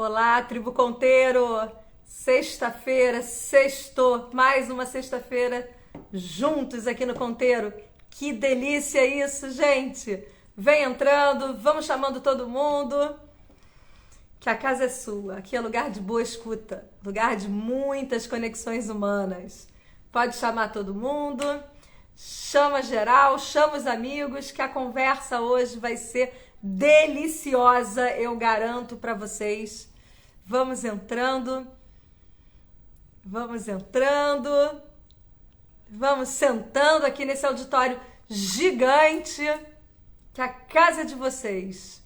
Olá, tribo Conteiro! Sexta-feira, sextou, mais uma sexta-feira juntos aqui no Conteiro. Que delícia isso, gente! Vem entrando, vamos chamando todo mundo, que a casa é sua. Aqui é lugar de boa escuta, lugar de muitas conexões humanas. Pode chamar todo mundo, chama geral, chama os amigos, que a conversa hoje vai ser deliciosa, eu garanto para vocês. Vamos entrando, vamos sentando aqui nesse auditório gigante, que a casa é de vocês.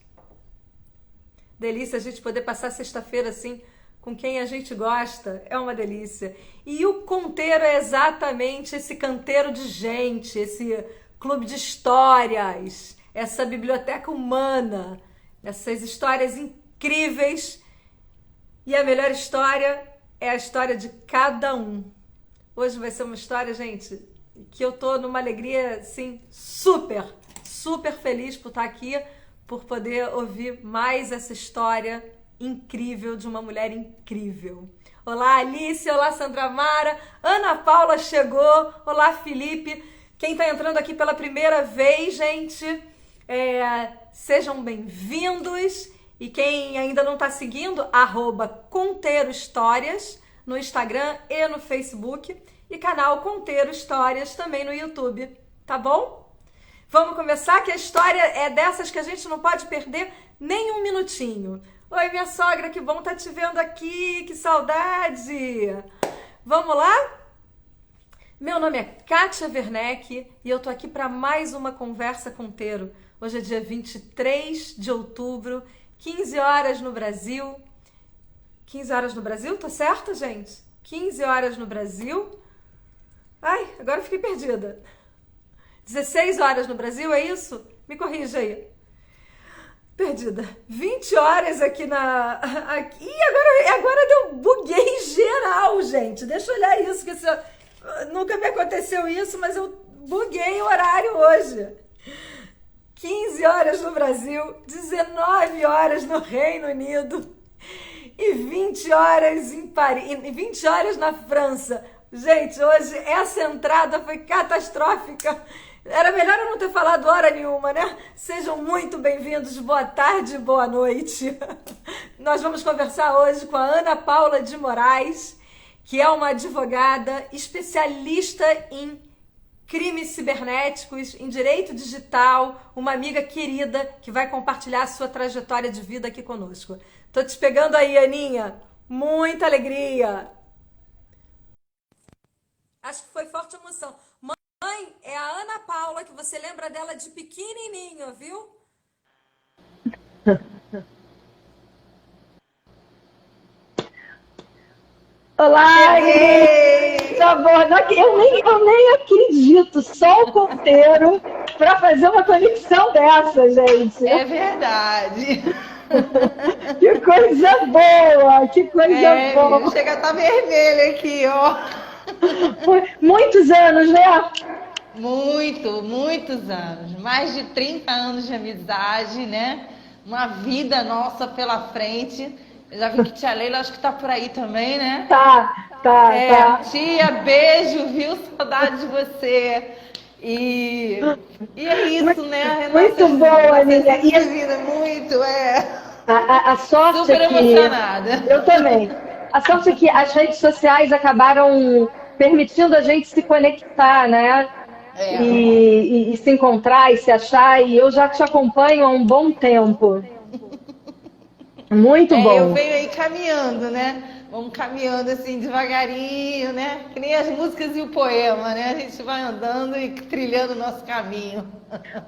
Delícia a gente poder passar sexta-feira assim, com quem a gente gosta, é uma delícia. E o Conteiro é exatamente esse canteiro de gente, esse clube de histórias, essa biblioteca humana, essas histórias incríveis. E a melhor história é a história de cada um. Hoje vai ser uma história, gente, que eu tô numa alegria, assim, super feliz por estar aqui, por poder ouvir mais essa história incrível de uma mulher incrível. Olá, Alice, olá, Sandra Mara, Ana Paula chegou, olá, Felipe. Quem tá entrando aqui pela primeira vez, gente, sejam bem-vindos. E quem ainda não está seguindo, @Conteiro Histórias no Instagram e no Facebook. E canal Conteiro Histórias também no YouTube, tá bom? Vamos começar, que a história é dessas que a gente não pode perder nem um minutinho. Oi, minha sogra, que bom estar te vendo aqui, que saudade! Vamos lá? Meu nome é Kátia Werneck e eu tô aqui para mais uma Conversa Conteiro. Hoje é dia 23 de outubro, 15 horas no Brasil. 15 horas no Brasil? Tô certa, gente? 15 horas no Brasil. Ai, agora eu fiquei perdida. 16 horas no Brasil, é isso? Me corrija aí. Perdida. 20 horas aqui aqui. Agora deu buguei geral, gente. Deixa eu olhar isso, que nunca me aconteceu isso, mas eu buguei o horário hoje. 15 horas no Brasil, 19 horas no Reino Unido e 20 horas em Paris, e 20 horas na França. Gente, hoje essa entrada foi catastrófica. Era melhor eu não ter falado hora nenhuma, né? Sejam muito bem-vindos, boa tarde, boa noite. Nós vamos conversar hoje com a Ana Paula de Moraes, que é uma advogada especialista em crimes cibernéticos, em direito digital, uma amiga querida que vai compartilhar a sua trajetória de vida aqui conosco. Tô te pegando aí, Aninha. Muita alegria. Acho que foi forte emoção. Mãe, é a Ana Paula, que você lembra dela de pequenininho, viu? Olá, tá bom. Eu nem acredito, só o Conteiro para fazer uma conexão dessa, gente. É verdade. Que coisa boa, que coisa boa. Chega a estar vermelho aqui, ó. Muitos anos, né? Muitos anos. Mais de 30 anos de amizade, né? Uma vida nossa pela frente. Eu já vi que tia Leila, acho que tá por aí também, né? Tá. Tia, beijo, viu? Saudade de você. E é isso, né? Muito boa, Aninha. A sorte super é que... emocionada. Eu também. A sorte é que as redes sociais acabaram permitindo a gente se conectar, né? E se encontrar e se achar. E eu já te acompanho há um bom tempo. Muito bom. Eu venho aí caminhando, né? Vamos caminhando assim devagarinho, né? Que nem as músicas e o poema, né? A gente vai andando e trilhando o nosso caminho.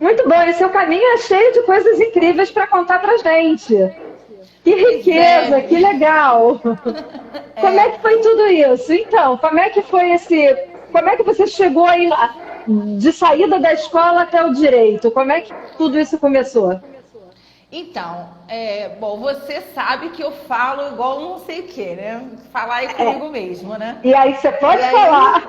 Muito bom. E seu caminho é cheio de coisas incríveis para contar pra gente. Que riqueza, que legal. Como é que foi tudo isso? Então, como é que você chegou aí de saída da escola até o direito? Como é que tudo isso começou? Então, bom, você sabe que eu falo igual não sei o que, né? Falar aí comigo mesmo, né? E aí você pode falar.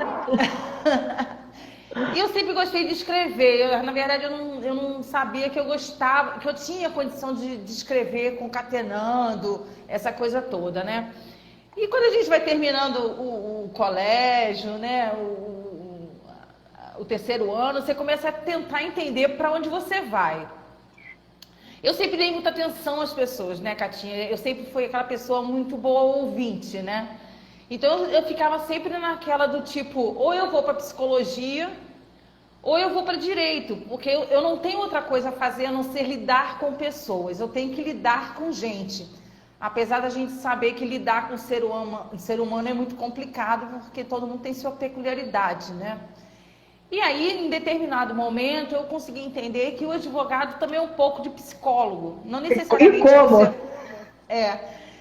E eu sempre gostei de escrever. Na verdade, eu não sabia que eu gostava, que eu tinha condição de escrever concatenando, essa coisa toda, né? E quando a gente vai terminando o colégio, né? O terceiro ano, você começa a tentar entender para onde você vai. Eu sempre dei muita atenção às pessoas, né, Catinha? Eu sempre fui aquela pessoa muito boa ouvinte, né? Então eu ficava sempre naquela do tipo, ou eu vou para psicologia, ou eu vou para direito, porque eu não tenho outra coisa a fazer a não ser lidar com pessoas, eu tenho que lidar com gente. Apesar da gente saber que lidar com o ser humano é muito complicado, porque todo mundo tem sua peculiaridade, né? E aí, em determinado momento, eu consegui entender que o advogado também é um pouco de psicólogo. Não necessariamente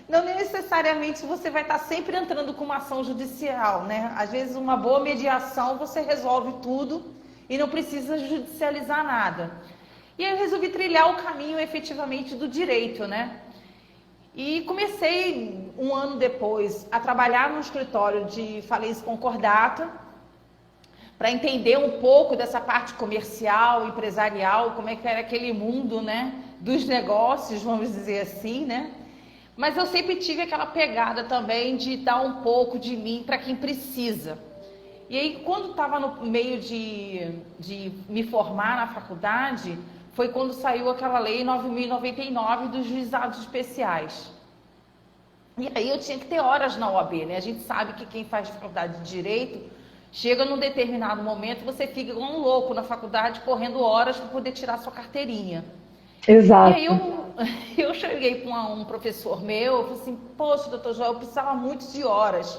não necessariamente você vai estar sempre entrando com uma ação judicial, né? Às vezes, uma boa mediação, você resolve tudo e não precisa judicializar nada. E aí eu resolvi trilhar o caminho, efetivamente, do direito, né? E comecei, um ano depois, a trabalhar no escritório de falência concordata, para entender um pouco dessa parte comercial, empresarial, como é que era aquele mundo, né, dos negócios, vamos dizer assim, né? Mas eu sempre tive aquela pegada também de dar um pouco de mim para quem precisa. E aí, quando estava no meio de me formar na faculdade, foi quando saiu aquela lei 9.099 dos juizados especiais. E aí eu tinha que ter horas na OAB, né? A gente sabe que quem faz faculdade de Direito, chega num determinado momento, você fica igual um louco na faculdade, correndo horas para poder tirar sua carteirinha. Exato. E aí eu cheguei para um professor meu, eu falei assim, poxa, doutor Joel, eu precisava muito de horas.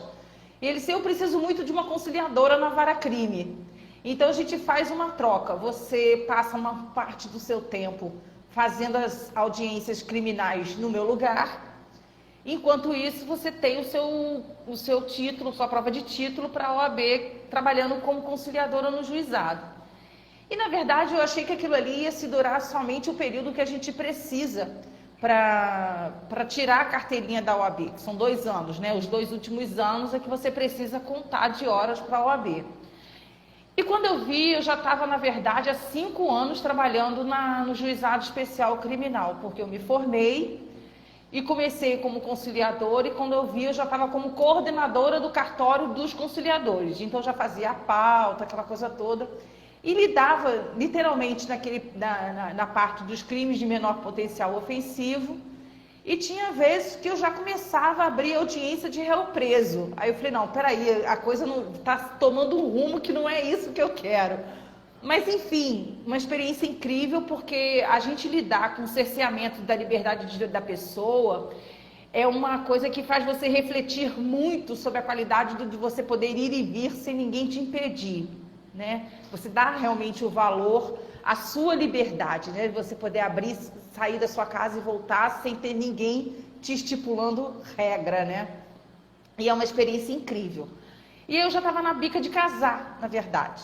E ele disse, eu preciso muito de uma conciliadora na vara crime. Então a gente faz uma troca, você passa uma parte do seu tempo fazendo as audiências criminais no meu lugar, enquanto isso você tem o seu título, sua prova de título para a OAB, trabalhando como conciliadora no juizado. E na verdade eu achei que aquilo ali ia se durar somente o período que a gente precisa para tirar a carteirinha da OAB, que são 2 anos, né? Os 2 últimos anos é que você precisa contar de horas para a OAB. E quando eu vi, eu já estava, na verdade, há 5 anos trabalhando no Juizado Especial Criminal, porque eu me formei e comecei como conciliadora, e quando eu vi, eu já estava como coordenadora do cartório dos conciliadores. Então, eu já fazia a pauta, aquela coisa toda, e lidava, literalmente, na parte dos crimes de menor potencial ofensivo. E tinha vezes que eu já começava a abrir audiência de réu preso. Aí eu falei, não, peraí, a coisa não está tomando um rumo que não é isso que eu quero. Mas, enfim, uma experiência incrível, porque a gente lidar com o cerceamento da liberdade da pessoa é uma coisa que faz você refletir muito sobre a qualidade de você poder ir e vir sem ninguém te impedir, né? Você dá realmente o valor à sua liberdade, né? Você poder abrir, sair da sua casa e voltar sem ter ninguém te estipulando regra, né? E é uma experiência incrível. E eu já estava na bica de casar, na verdade.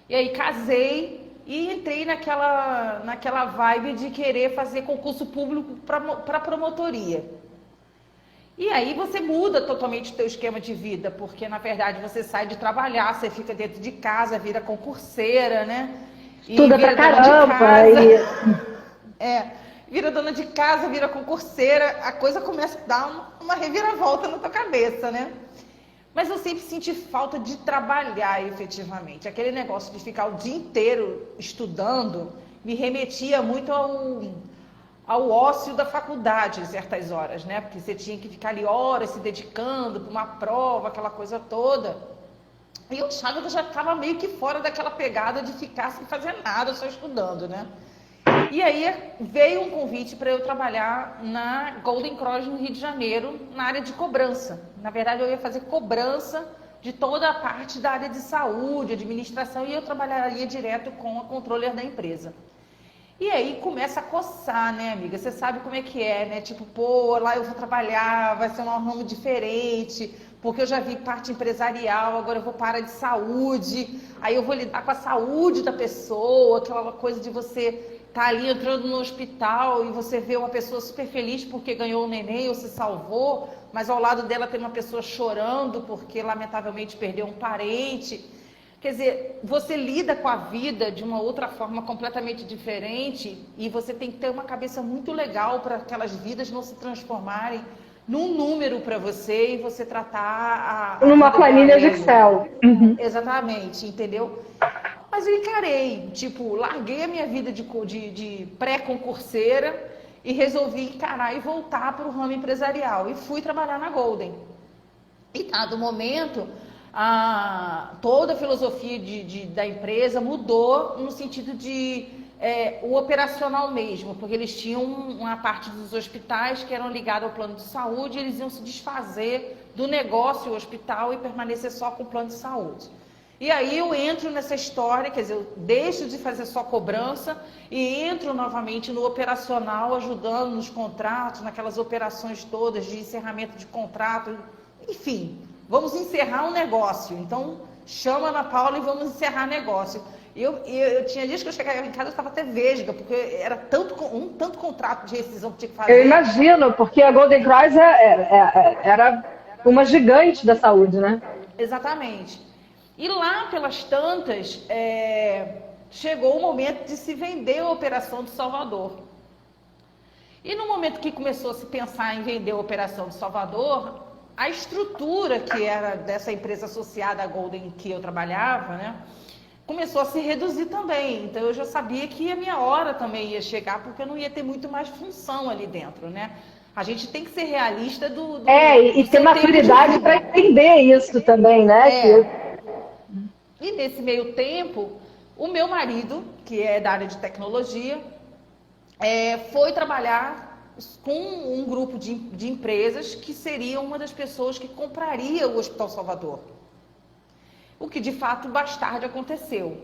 E aí casei e entrei naquela vibe de querer fazer concurso público para promotoria. E aí você muda totalmente o teu esquema de vida, porque na verdade você sai de trabalhar, você fica dentro de casa, vira concurseira, né? E tudo vira pra dona de caramba. casa. Vira dona de casa, vira concurseira, a coisa começa a dar uma reviravolta na tua cabeça, né? Mas eu sempre senti falta de trabalhar efetivamente. Aquele negócio de ficar o dia inteiro estudando me remetia muito ao ócio da faculdade em certas horas, né? Porque você tinha que ficar ali horas se dedicando para uma prova, aquela coisa toda. E eu achava que eu já estava meio que fora daquela pegada de ficar sem fazer nada, só estudando, né? E aí veio um convite para eu trabalhar na Golden Cross no Rio de Janeiro, na área de cobrança. Na verdade, eu ia fazer cobrança de toda a parte da área de saúde, administração, e eu trabalharia direto com a controller da empresa. E aí começa a coçar, né, amiga? Você sabe como é que é, né? Tipo, pô, lá eu vou trabalhar, vai ser um ramo diferente, porque eu já vi parte empresarial, agora eu vou para a área de saúde, aí eu vou lidar com a saúde da pessoa, aquela coisa de você tá ali entrando no hospital e você vê uma pessoa super feliz porque ganhou um neném ou se salvou, mas ao lado dela tem uma pessoa chorando porque lamentavelmente perdeu um parente. Quer dizer, você lida com a vida de uma outra forma completamente diferente e você tem que ter uma cabeça muito legal para aquelas vidas não se transformarem num número para você e você tratar numa vida planilha de mesmo. Excel. Uhum. Exatamente, entendeu? Mas eu encarei, tipo, larguei a minha vida de pré-concurseira e resolvi encarar e voltar para o ramo empresarial. E fui trabalhar na Golden. E dado momento, toda a filosofia da empresa mudou no sentido de o operacional mesmo, porque eles tinham uma parte dos hospitais que eram ligados ao plano de saúde, e eles iam se desfazer do negócio hospital e permanecer só com o plano de saúde. E aí eu entro nessa história, quer dizer, eu deixo de fazer só cobrança e entro novamente no operacional, ajudando nos contratos, naquelas operações todas de encerramento de contrato, enfim, vamos encerrar um negócio. Então, chama a Ana Paula e vamos encerrar negócio. Eu tinha dias que eu chegava em casa, eu estava até vesga, porque era tanto contrato de rescisão que tinha que fazer. Eu imagino, porque a Golden Cross era uma gigante da saúde, né? Exatamente. E lá pelas tantas, chegou o momento de se vender a operação de Salvador. E no momento que começou a se pensar em vender a operação de Salvador, a estrutura que era dessa empresa associada à Golden que eu trabalhava, né, começou a se reduzir também. Então eu já sabia que a minha hora também ia chegar, porque eu não ia ter muito mais função ali dentro, né? A gente tem que ser realista e ter maturidade para entender isso também, né? E nesse meio tempo, o meu marido, que é da área de tecnologia, foi trabalhar com um grupo de empresas que seria uma das pessoas que compraria o Hospital Salvador. O que de fato mais tarde aconteceu.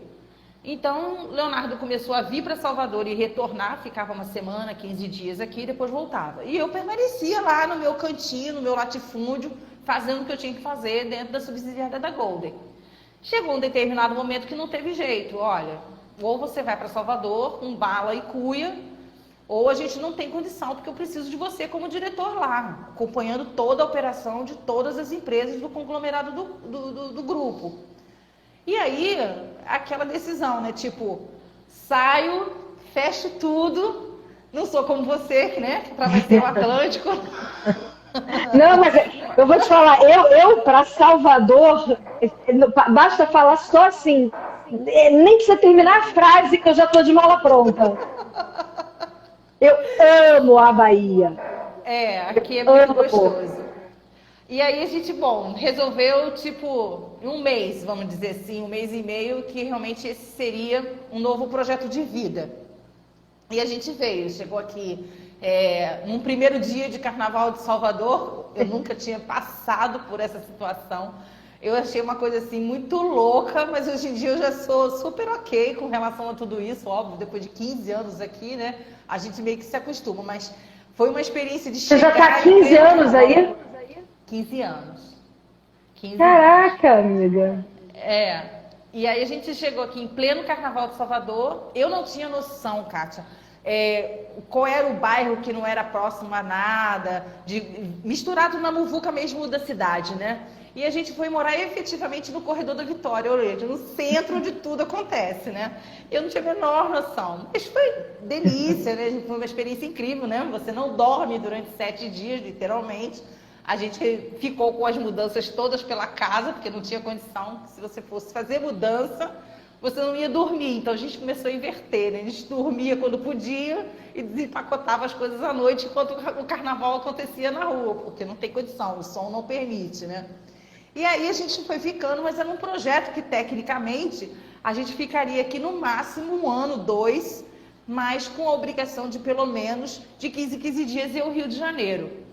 Então, Leonardo começou a vir para Salvador e retornar, ficava uma semana, 15 dias aqui e depois voltava. E eu permanecia lá no meu cantinho, no meu latifúndio, fazendo o que eu tinha que fazer dentro da subsidiária da Golden. Chegou um determinado momento que não teve jeito. Olha, ou você vai para Salvador, com bala e cuia, ou a gente não tem condição, porque eu preciso de você como diretor lá, acompanhando toda a operação de todas as empresas do conglomerado do grupo. E aí, aquela decisão, né? Tipo, saio, fecho tudo, não sou como você, né? Que atravessei o Atlântico. Não, mas eu vou te falar, eu para Salvador, basta falar só assim, nem precisa terminar a frase que eu já estou de mala pronta. Eu amo a Bahia. Aqui é muito gostoso. E aí a gente, resolveu, tipo, um mês, vamos dizer assim, 1 mês e meio, que realmente esse seria um novo projeto de vida. E a gente chegou aqui num primeiro dia de Carnaval de Salvador. Eu nunca tinha passado por essa situação. Eu achei uma coisa assim muito louca, mas hoje em dia eu já sou super ok com relação a tudo isso. Óbvio, depois de 15 anos aqui, né, a gente meio que se acostuma, mas foi uma experiência de chegar... Você já está há 15 anos aí? 15 anos. 15 Caraca, anos. amiga. E aí a gente chegou aqui em pleno Carnaval de Salvador. Eu não tinha noção, Kátia, qual era o bairro que não era próximo a nada, misturado na muvuca mesmo da cidade, né? E a gente foi morar efetivamente no Corredor da Vitória, ou seja, no centro onde tudo acontece, né? Eu não tinha a menor noção. Mas foi delícia, né? Foi uma experiência incrível, né? Você não dorme durante 7 dias, literalmente. A gente ficou com as mudanças todas pela casa, porque não tinha condição. Se você fosse fazer mudança, você não ia dormir. Então a gente começou a inverter, né? A gente dormia quando podia e desempacotava as coisas à noite enquanto o carnaval acontecia na rua, porque não tem condição, o som não permite, né? E aí a gente foi ficando, mas era um projeto que tecnicamente a gente ficaria aqui no máximo 1 ano, 2, mas com a obrigação de pelo menos de 15 em 15 dias ir ao Rio de Janeiro.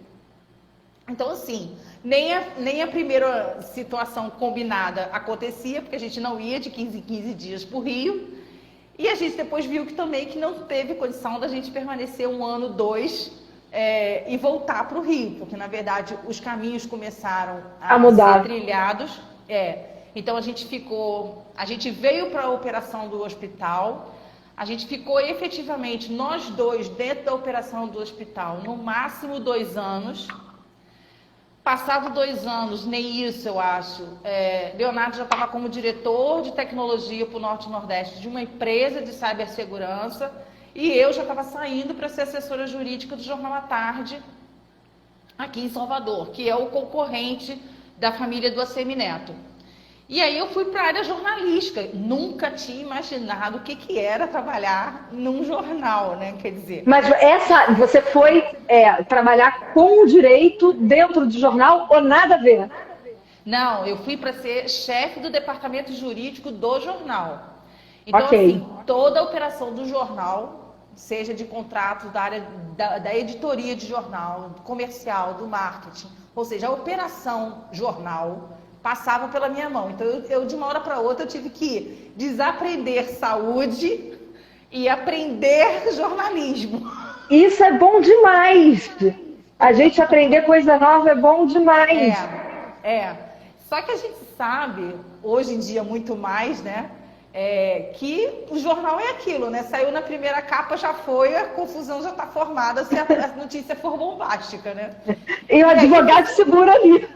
Então, assim, nem a primeira situação combinada acontecia, porque a gente não ia de 15 em 15 dias para o Rio. E a gente depois viu que também que não teve condição da gente permanecer 1 ano, 2 e voltar para o Rio, porque, na verdade, os caminhos começaram a mudar. ser trilhados. Então, a gente veio para a operação do hospital, a gente ficou efetivamente, nós dois, dentro da operação do hospital, no máximo 2 anos. Passado 2 anos, nem isso eu acho, Leonardo já estava como diretor de tecnologia para o Norte e Nordeste de uma empresa de cibersegurança e eu já estava saindo para ser assessora jurídica do Jornal à Tarde aqui em Salvador, que é o concorrente da família do Assemineto. E aí eu fui para a área jornalística. Nunca tinha imaginado o que era trabalhar num jornal, né? Quer dizer. Mas você foi trabalhar com o direito dentro do jornal ou nada a ver? Não, eu fui para ser chefe do departamento jurídico do jornal. Então, Ok. assim, toda a operação do jornal, seja de contratos da área da editoria de jornal, do comercial, do marketing, ou seja, a operação jornal passava pela minha mão. Então, eu de uma hora para outra, eu tive que desaprender saúde e aprender jornalismo. Isso é bom demais. A gente aprender coisa nova é bom demais. Só que a gente sabe, hoje em dia muito mais, né? Que o jornal é aquilo, né? Saiu na primeira capa, já foi, a confusão já está formada se a notícia for bombástica, né? E o advogado segura ali.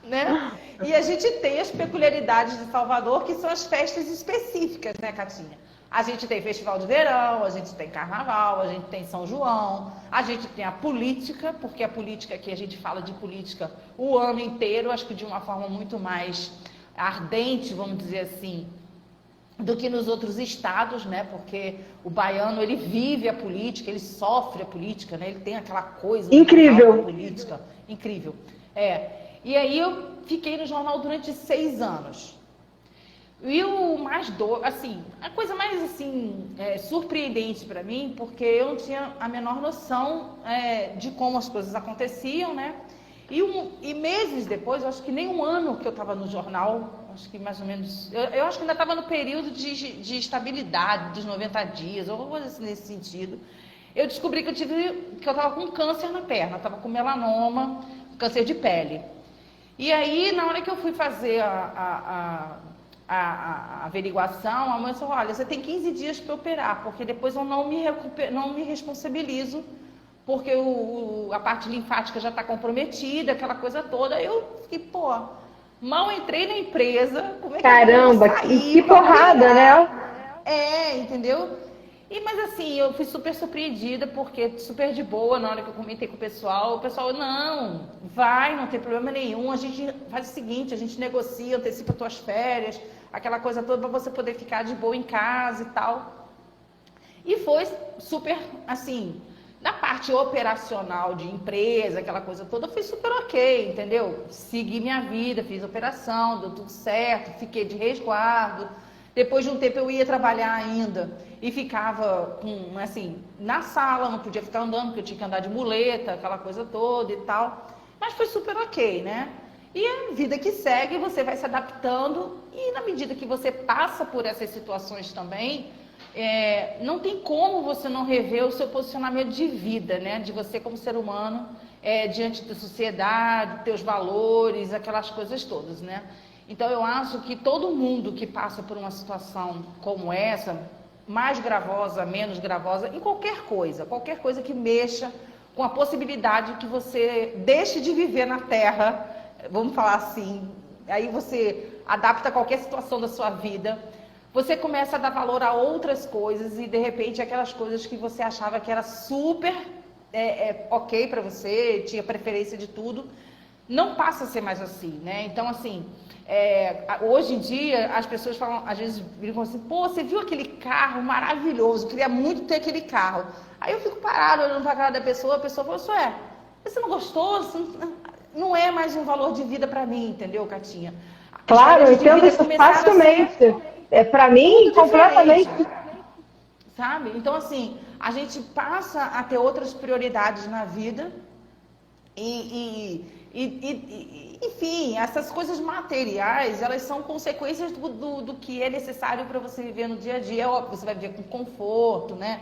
Né? E a gente tem as peculiaridades de Salvador, que são as festas específicas, né, Catinha? A gente tem festival de verão, a gente tem carnaval, a gente tem São João, a gente tem a política, porque a política aqui, a gente fala de política o ano inteiro, acho que de uma forma muito mais ardente, vamos dizer assim, do que nos outros estados, né? Porque o baiano, ele vive a política, ele sofre a política, né? Ele tem aquela coisa... Incrível. Política. Incrível. E aí eu fiquei no jornal durante 6 anos. E o mais assim, a coisa mais assim surpreendente para mim, porque eu não tinha a menor noção de como as coisas aconteciam, né? E meses depois, eu acho que nem 1 ano que eu estava no jornal, acho que mais ou menos, eu acho que ainda estava no período de estabilidade dos 90 dias, ou alguma coisa assim nesse sentido. Eu descobri que eu estava com câncer na perna, estava com melanoma, câncer de pele. E aí, na hora que eu fui fazer a averiguação, a mãe falou, olha, você tem 15 dias para operar, porque depois eu não me responsabilizo, porque a parte linfática já está comprometida, aquela coisa toda. Eu fiquei, mal entrei na empresa, como é que Caramba, eu vou sair que porrada, né? Entendeu? Mas assim, eu fui super surpreendida, porque super de boa, na hora que eu comentei com o pessoal, não, não tem problema nenhum, a gente faz o seguinte, a gente negocia, antecipa tuas férias, aquela coisa toda, para você poder ficar de boa em casa e tal. E foi super, assim, na parte operacional de empresa, aquela coisa toda, foi super ok, entendeu? Segui minha vida, fiz operação, deu tudo certo, fiquei de resguardo. Depois de um tempo eu ia trabalhar ainda e ficava na sala, não podia ficar andando, porque eu tinha que andar de muleta, aquela coisa toda e tal. Mas foi super ok, né? E a vida que segue, você vai se adaptando e na medida que você passa por essas situações também, não tem como você não rever o seu posicionamento de vida, né? De você como ser humano, diante da sociedade, teus valores, aquelas coisas todas, né? Então, eu acho que todo mundo que passa por uma situação como essa, mais gravosa, menos gravosa, em qualquer coisa que mexa com a possibilidade que você deixe de viver na Terra, vamos falar assim, aí você adapta a qualquer situação da sua vida, você começa a dar valor a outras coisas e, de repente, aquelas coisas que você achava que era super ok para você, tinha preferência de tudo, não passa a ser mais assim, né? Então, assim... hoje em dia, as pessoas falam, às vezes viram assim, você viu aquele carro maravilhoso, queria muito ter aquele carro. Aí eu fico parado olhando para a cara da pessoa, a pessoa fala, você não gostou? Não é mais um valor de vida para mim, entendeu, Catinha? Claro, eu entendo isso facilmente. Para mim, completamente. Sabe? Então, assim, a gente passa a ter outras prioridades na vida enfim, essas coisas materiais, elas são consequências do que é necessário para você viver no dia a dia. É óbvio, você vai viver com conforto, né?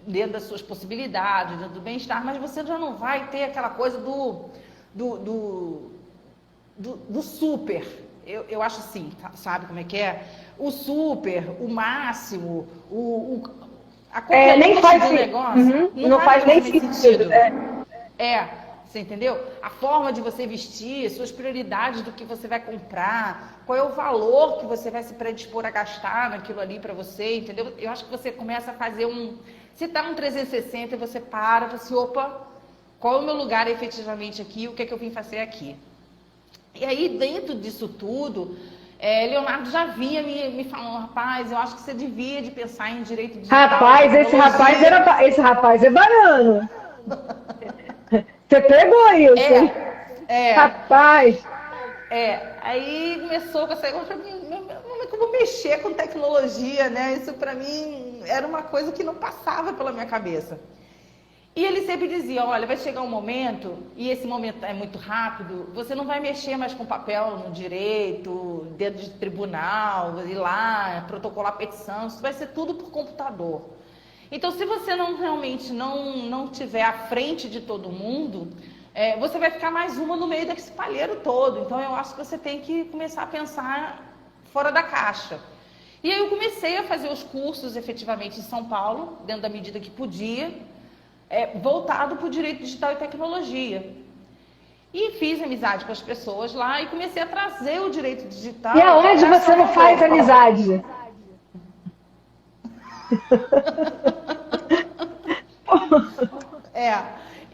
Dentro das suas possibilidades, dentro do bem-estar, mas você já não vai ter aquela coisa do super. Eu acho assim, sabe como é que é? O super, o máximo, a qualquer nem faz do negócio. Não faz nem sentido. Você entendeu? A forma de você vestir, suas prioridades do que você vai comprar, qual é o valor que você vai se predispor a gastar naquilo ali para você, entendeu? Eu acho que você começa a fazer você tá um 360 e você para, você, opa, qual é o meu lugar efetivamente aqui, o que é que eu vim fazer aqui? E aí, dentro disso tudo, Leonardo já vinha me falando, rapaz, eu acho que você devia de pensar em direito digital. Rapaz, esse rapaz é baiano. Você pegou isso, hein? Rapaz. Aí começou com essa coisa pra mim, como mexer com tecnologia, né? Isso pra mim era uma coisa que não passava pela minha cabeça. E ele sempre dizia, olha, vai chegar um momento, e esse momento é muito rápido, você não vai mexer mais com papel no direito, dentro de tribunal, ir lá, protocolar petição, isso vai ser tudo por computador. Então, se você realmente não tiver à frente de todo mundo, você vai ficar mais uma no meio desse palheiro todo. Então, eu acho que você tem que começar a pensar fora da caixa. E aí eu comecei a fazer os cursos, efetivamente, em São Paulo, dentro da medida que podia, voltado para o direito digital e tecnologia. E fiz amizade com as pessoas lá e comecei a trazer o direito digital. E aonde você não faz amizade?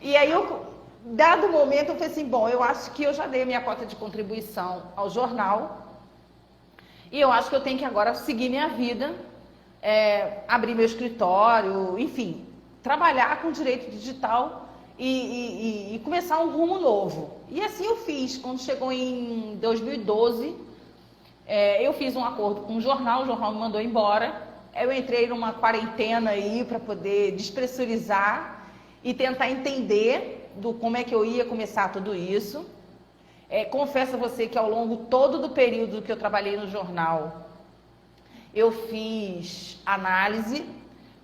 E aí dado o momento, eu falei assim, bom, eu acho que eu já dei a minha cota de contribuição ao jornal e eu acho que eu tenho que agora seguir minha vida, abrir meu escritório, enfim, trabalhar com direito digital e começar um rumo novo. E assim eu fiz. Quando chegou em 2012, eu fiz um acordo com o jornal me mandou embora. Eu entrei numa quarentena aí para poder despressurizar e tentar entender como é que eu ia começar tudo isso. Confesso a você que ao longo todo do período que eu trabalhei no jornal, eu fiz análise,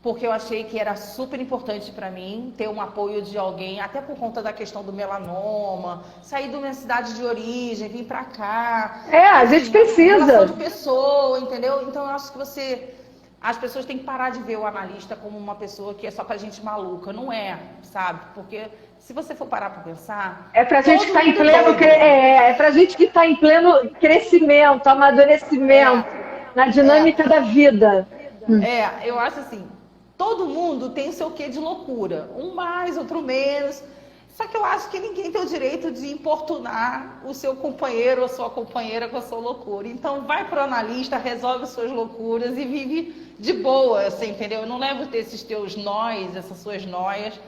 porque eu achei que era super importante para mim ter um apoio de alguém, até por conta da questão do melanoma, sair da minha cidade de origem, vir para cá. A gente precisa. Relação de pessoa, entendeu? Então eu acho que as pessoas têm que parar de ver o analista como uma pessoa que é só pra gente maluca. Não é, sabe? Porque se você for parar pra pensar... É pra gente que tá em pleno... pra gente que tá em pleno crescimento, amadurecimento, na dinâmica da vida. Eu acho assim, todo mundo tem o seu quê de loucura. Um mais, outro menos. Só que eu acho que ninguém tem o direito de importunar o seu companheiro ou a sua companheira com a sua loucura. Então vai pro analista, resolve as suas loucuras e vive de boa, assim, entendeu? Eu não levo esses teus nós, essas suas noias,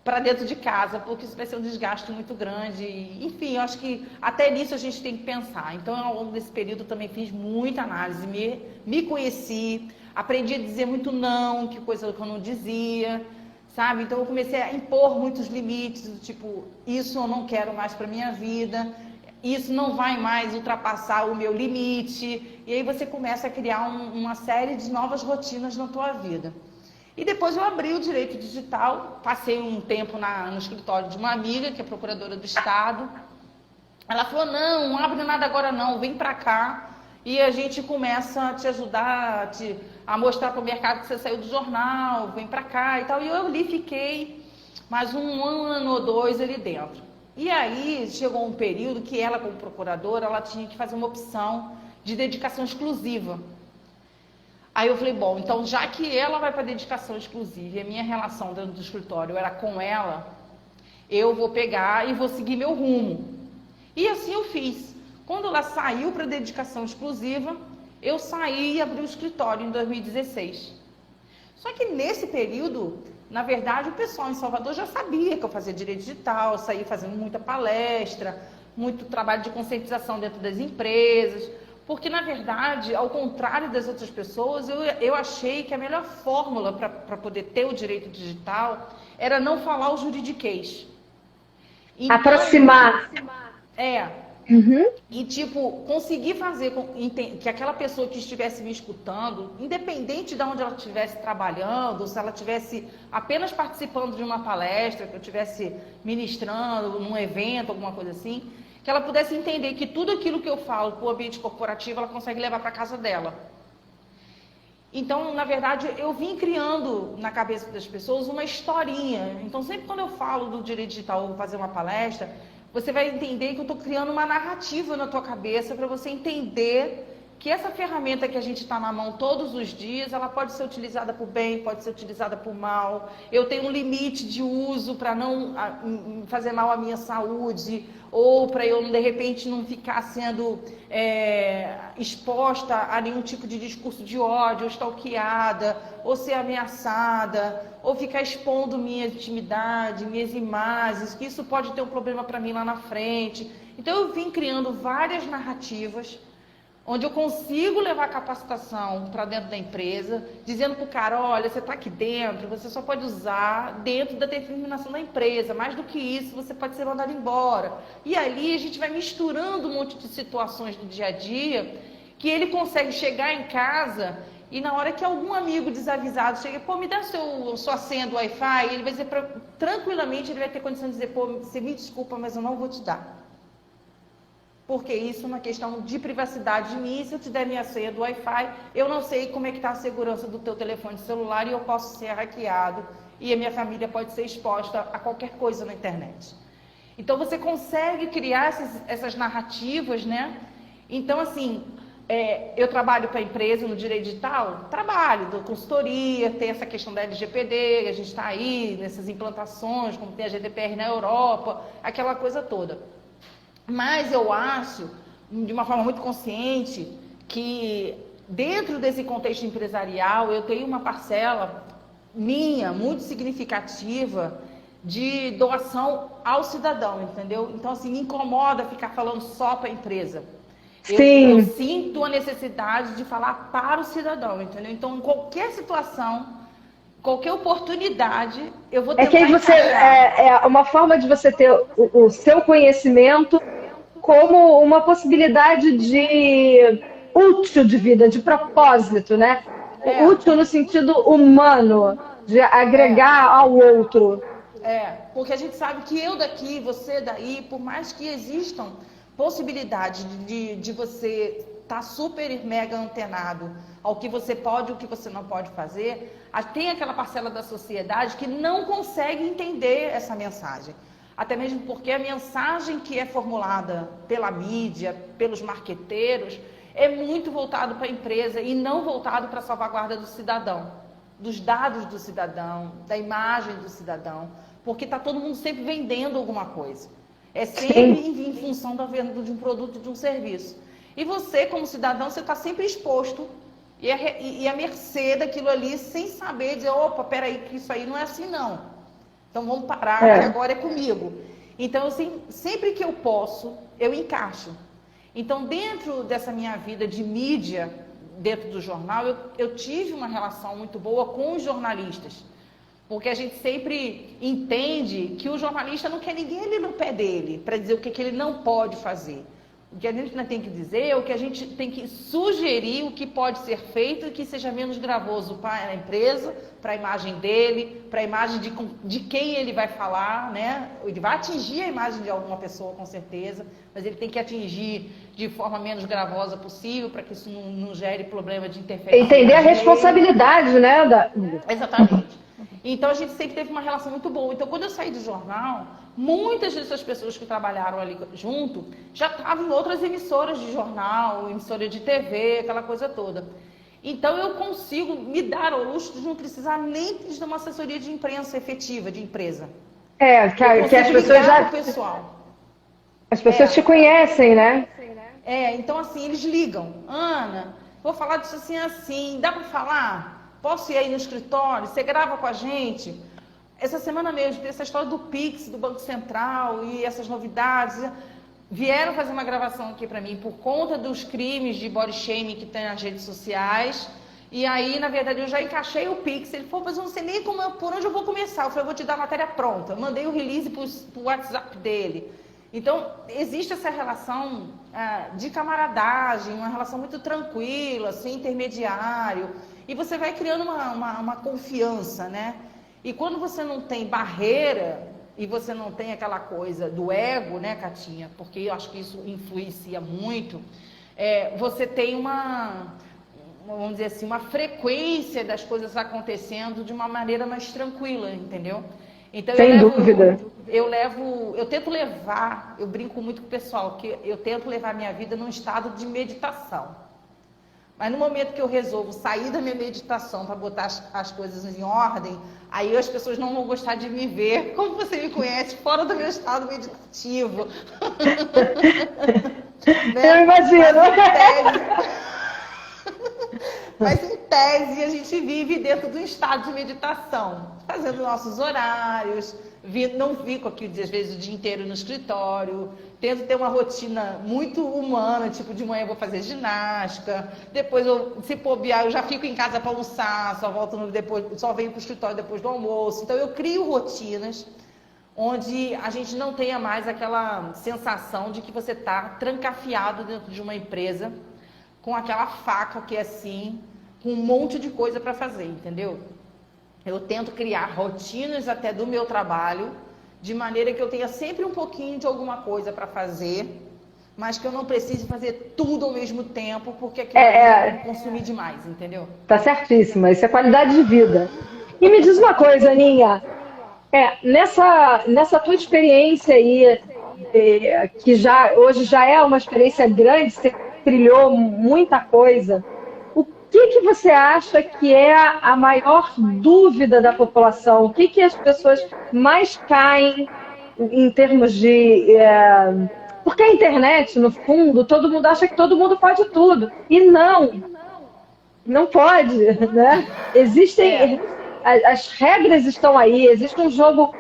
para dentro de casa, porque isso vai ser um desgaste muito grande. Enfim, eu acho que até nisso a gente tem que pensar. Então, ao longo desse período, eu também fiz muita análise, me conheci, aprendi a dizer muito não, que coisa que eu não dizia, sabe? Então, eu comecei a impor muitos limites, tipo, isso eu não quero mais para minha vida, isso não vai mais ultrapassar o meu limite. E aí você começa a criar uma série de novas rotinas na tua vida. E depois eu abri o direito digital, passei um tempo no escritório de uma amiga, que é procuradora do Estado. Ela falou, não abre nada agora não, vem pra cá e a gente começa a te ajudar, a mostrar para o mercado que você saiu do jornal, vem pra cá e tal. E eu ali fiquei mais um ano ou dois ali dentro. E aí chegou um período que ela, como procuradora, ela tinha que fazer uma opção de dedicação exclusiva. Aí eu falei, bom, então já que ela vai para dedicação exclusiva e a minha relação dentro do escritório era com ela, eu vou pegar e vou seguir meu rumo. E assim eu fiz. Quando ela saiu para dedicação exclusiva, eu saí e abri o escritório em 2016. Só que nesse período, na verdade, o pessoal em Salvador já sabia que eu fazia direito digital, eu saí fazendo muita palestra, muito trabalho de conscientização dentro das empresas, porque, na verdade, ao contrário das outras pessoas, eu achei que a melhor fórmula para poder ter o direito digital era não falar o juridiquês. Então, aproximar. Uhum. E, tipo, conseguir fazer que aquela pessoa que estivesse me escutando, independente de onde ela estivesse trabalhando, se ela estivesse apenas participando de uma palestra, que eu estivesse ministrando num evento, alguma coisa assim, que ela pudesse entender que tudo aquilo que eu falo para o ambiente corporativo, ela consegue levar para casa dela. Então, na verdade, eu vim criando na cabeça das pessoas uma historinha. Então, sempre quando eu falo do direito digital ou vou fazer uma palestra, você vai entender que eu estou criando uma narrativa na tua cabeça para você entender que essa ferramenta que a gente está na mão todos os dias, ela pode ser utilizada por bem, pode ser utilizada por mal. Eu tenho um limite de uso para não fazer mal à minha saúde, ou para eu, de repente, não ficar sendo exposta a nenhum tipo de discurso de ódio, ou stalkeada, ou ser ameaçada, ou ficar expondo minha intimidade, minhas imagens, que isso pode ter um problema para mim lá na frente. Então, eu vim criando várias narrativas onde eu consigo levar capacitação para dentro da empresa, dizendo para o cara, olha, você está aqui dentro, você só pode usar dentro da determinação da empresa, mais do que isso, você pode ser mandado embora. E ali a gente vai misturando um monte de situações do dia a dia, que ele consegue chegar em casa e na hora que algum amigo desavisado chega, pô, me dá sua senha do Wi-Fi, ele vai dizer, tranquilamente, ele vai ter condição de dizer, pô, você me desculpa, mas eu não vou te dar. Porque isso é uma questão de privacidade de mim. Se eu te der minha senha do Wi-Fi, eu não sei como é que está a segurança do teu telefone celular e eu posso ser hackeado e a minha família pode ser exposta a qualquer coisa na internet. Então, você consegue criar essas narrativas, né? Então, assim, eu trabalho para a empresa no direito digital? Trabalho, dou consultoria, tem essa questão da LGPD, a gente está aí nessas implantações, como tem a GDPR na Europa, aquela coisa toda. Mas eu acho, de uma forma muito consciente, que dentro desse contexto empresarial eu tenho uma parcela minha, muito significativa, de doação ao cidadão, entendeu? Então, assim, me incomoda ficar falando só para a empresa. Eu sinto a necessidade de falar para o cidadão, entendeu? Então, em qualquer situação, qualquer oportunidade, eu vou tentar que aí você é uma forma de você ter o seu conhecimento como uma possibilidade de útil de vida, de propósito, né? Útil no sentido humano, de agregar ao outro. Porque a gente sabe que eu daqui, você daí, por mais que existam possibilidades de você estar super mega antenado ao que você pode e o que você não pode fazer, tem aquela parcela da sociedade que não consegue entender essa mensagem. Até mesmo porque a mensagem que é formulada pela mídia, pelos marqueteiros, é muito voltado para a empresa e não voltado para a salvaguarda do cidadão, dos dados do cidadão, da imagem do cidadão, porque está todo mundo sempre vendendo alguma coisa. É sempre em função da venda de um produto, de um serviço. E você, como cidadão, você está sempre exposto e à mercê daquilo ali, sem saber dizer, opa, peraí, que isso aí não é assim não. Então vamos parar, que agora é comigo. Então, sempre que eu posso, eu encaixo. Então, dentro dessa minha vida de mídia, dentro do jornal, eu tive uma relação muito boa com os jornalistas. Porque a gente sempre entende que o jornalista não quer ninguém ali no pé dele, para dizer o que ele não pode fazer. O que a gente tem que dizer é o que a gente tem que sugerir, o que pode ser feito e que seja menos gravoso para a empresa, para a imagem dele, para a imagem de quem ele vai falar, né? Ele vai atingir a imagem de alguma pessoa, com certeza, mas ele tem que atingir de forma menos gravosa possível, para que isso não gere problema de interferência. Entender a responsabilidade, né? Exatamente. Então, a gente sempre teve uma relação muito boa. Então, quando eu saí do jornal, muitas dessas pessoas que trabalharam ali junto já estavam em outras emissoras de jornal, emissora de TV, aquela coisa toda. Então, eu consigo me dar ao luxo de não precisar nem de uma assessoria de imprensa efetiva, de empresa. Que as pessoas já... pessoal. As pessoas te conhecem, né? Então, assim, eles ligam. Ana, vou falar disso assim, dá para falar? Posso ir aí no escritório? Você grava com a gente? Essa semana mesmo, tem essa história do Pix, do Banco Central e essas novidades. Vieram fazer uma gravação aqui para mim por conta dos crimes de body shaming que tem nas redes sociais. E aí, na verdade, eu já encaixei o Pix. Ele falou, mas eu não sei nem por onde eu vou começar. Eu falei, eu vou te dar a matéria pronta. Eu mandei o release para o WhatsApp dele. Então, existe essa relação de camaradagem, uma relação muito tranquila, assim, intermediário. E você vai criando uma confiança, né? E quando você não tem barreira e você não tem aquela coisa do ego, né, Catinha? Porque eu acho que isso influencia muito. Você tem vamos dizer assim, uma frequência das coisas acontecendo de uma maneira mais tranquila, entendeu? Então Sem dúvida. Eu tento levar, eu brinco muito com o pessoal, que eu tento levar a minha vida num estado de meditação. Mas no momento que eu resolvo sair da minha meditação para botar as coisas em ordem, aí as pessoas não vão gostar de me ver, como você me conhece, fora do meu estado meditativo. Né? Eu imagino. Mas em tese a gente vive dentro de um estado de meditação, fazendo nossos horários, não fico aqui às vezes o dia inteiro no escritório, tento ter uma rotina muito humana, tipo de manhã eu vou fazer ginástica, depois se bobear eu já fico em casa para almoçar, só venho para o escritório depois do almoço. Então eu crio rotinas onde a gente não tenha mais aquela sensação de que você está trancafiado dentro de uma empresa com aquela faca que é assim, com um monte de coisa para fazer, entendeu? Eu tento criar rotinas até do meu trabalho, de maneira que eu tenha sempre um pouquinho de alguma coisa para fazer, mas que eu não precise fazer tudo ao mesmo tempo, porque aquilo vai consumir demais, entendeu? Tá certíssima, isso é qualidade de vida. E me diz uma coisa, Aninha, nessa tua experiência aí, que hoje já é uma experiência grande, você trilhou muita coisa, o que você acha que é a maior dúvida da população? O que as pessoas mais caem em termos de... Porque a internet, no fundo, todo mundo acha que todo mundo pode tudo. E não pode, né? Existem... As regras estão aí, existe um jogo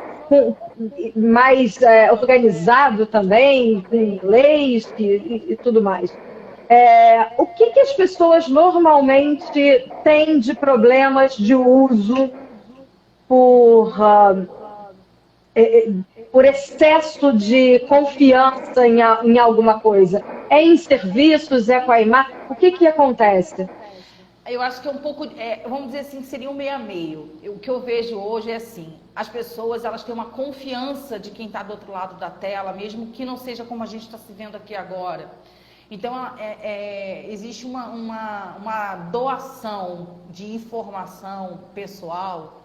mais organizado também, com leis e tudo mais. O que as pessoas normalmente têm de problemas de uso por excesso de confiança em alguma coisa? É em serviços, é com a imagem? O que acontece? Eu acho que é um pouco, vamos dizer assim, que seria um meio a meio. O que eu vejo hoje é assim, as pessoas elas têm uma confiança de quem está do outro lado da tela, mesmo que não seja como a gente está se vendo aqui agora. Então, existe uma doação de informação pessoal,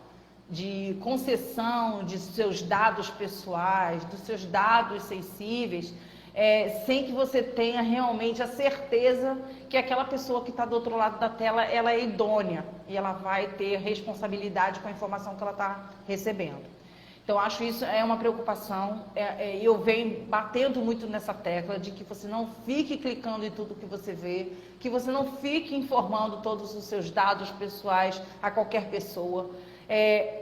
de concessão de seus dados pessoais, dos seus dados sensíveis, sem que você tenha realmente a certeza que aquela pessoa que está do outro lado da tela, ela é idônea e ela vai ter responsabilidade com a informação que ela está recebendo. Então, acho isso é uma preocupação, eu venho batendo muito nessa tecla de que você não fique clicando em tudo que você vê, que você não fique informando todos os seus dados pessoais a qualquer pessoa.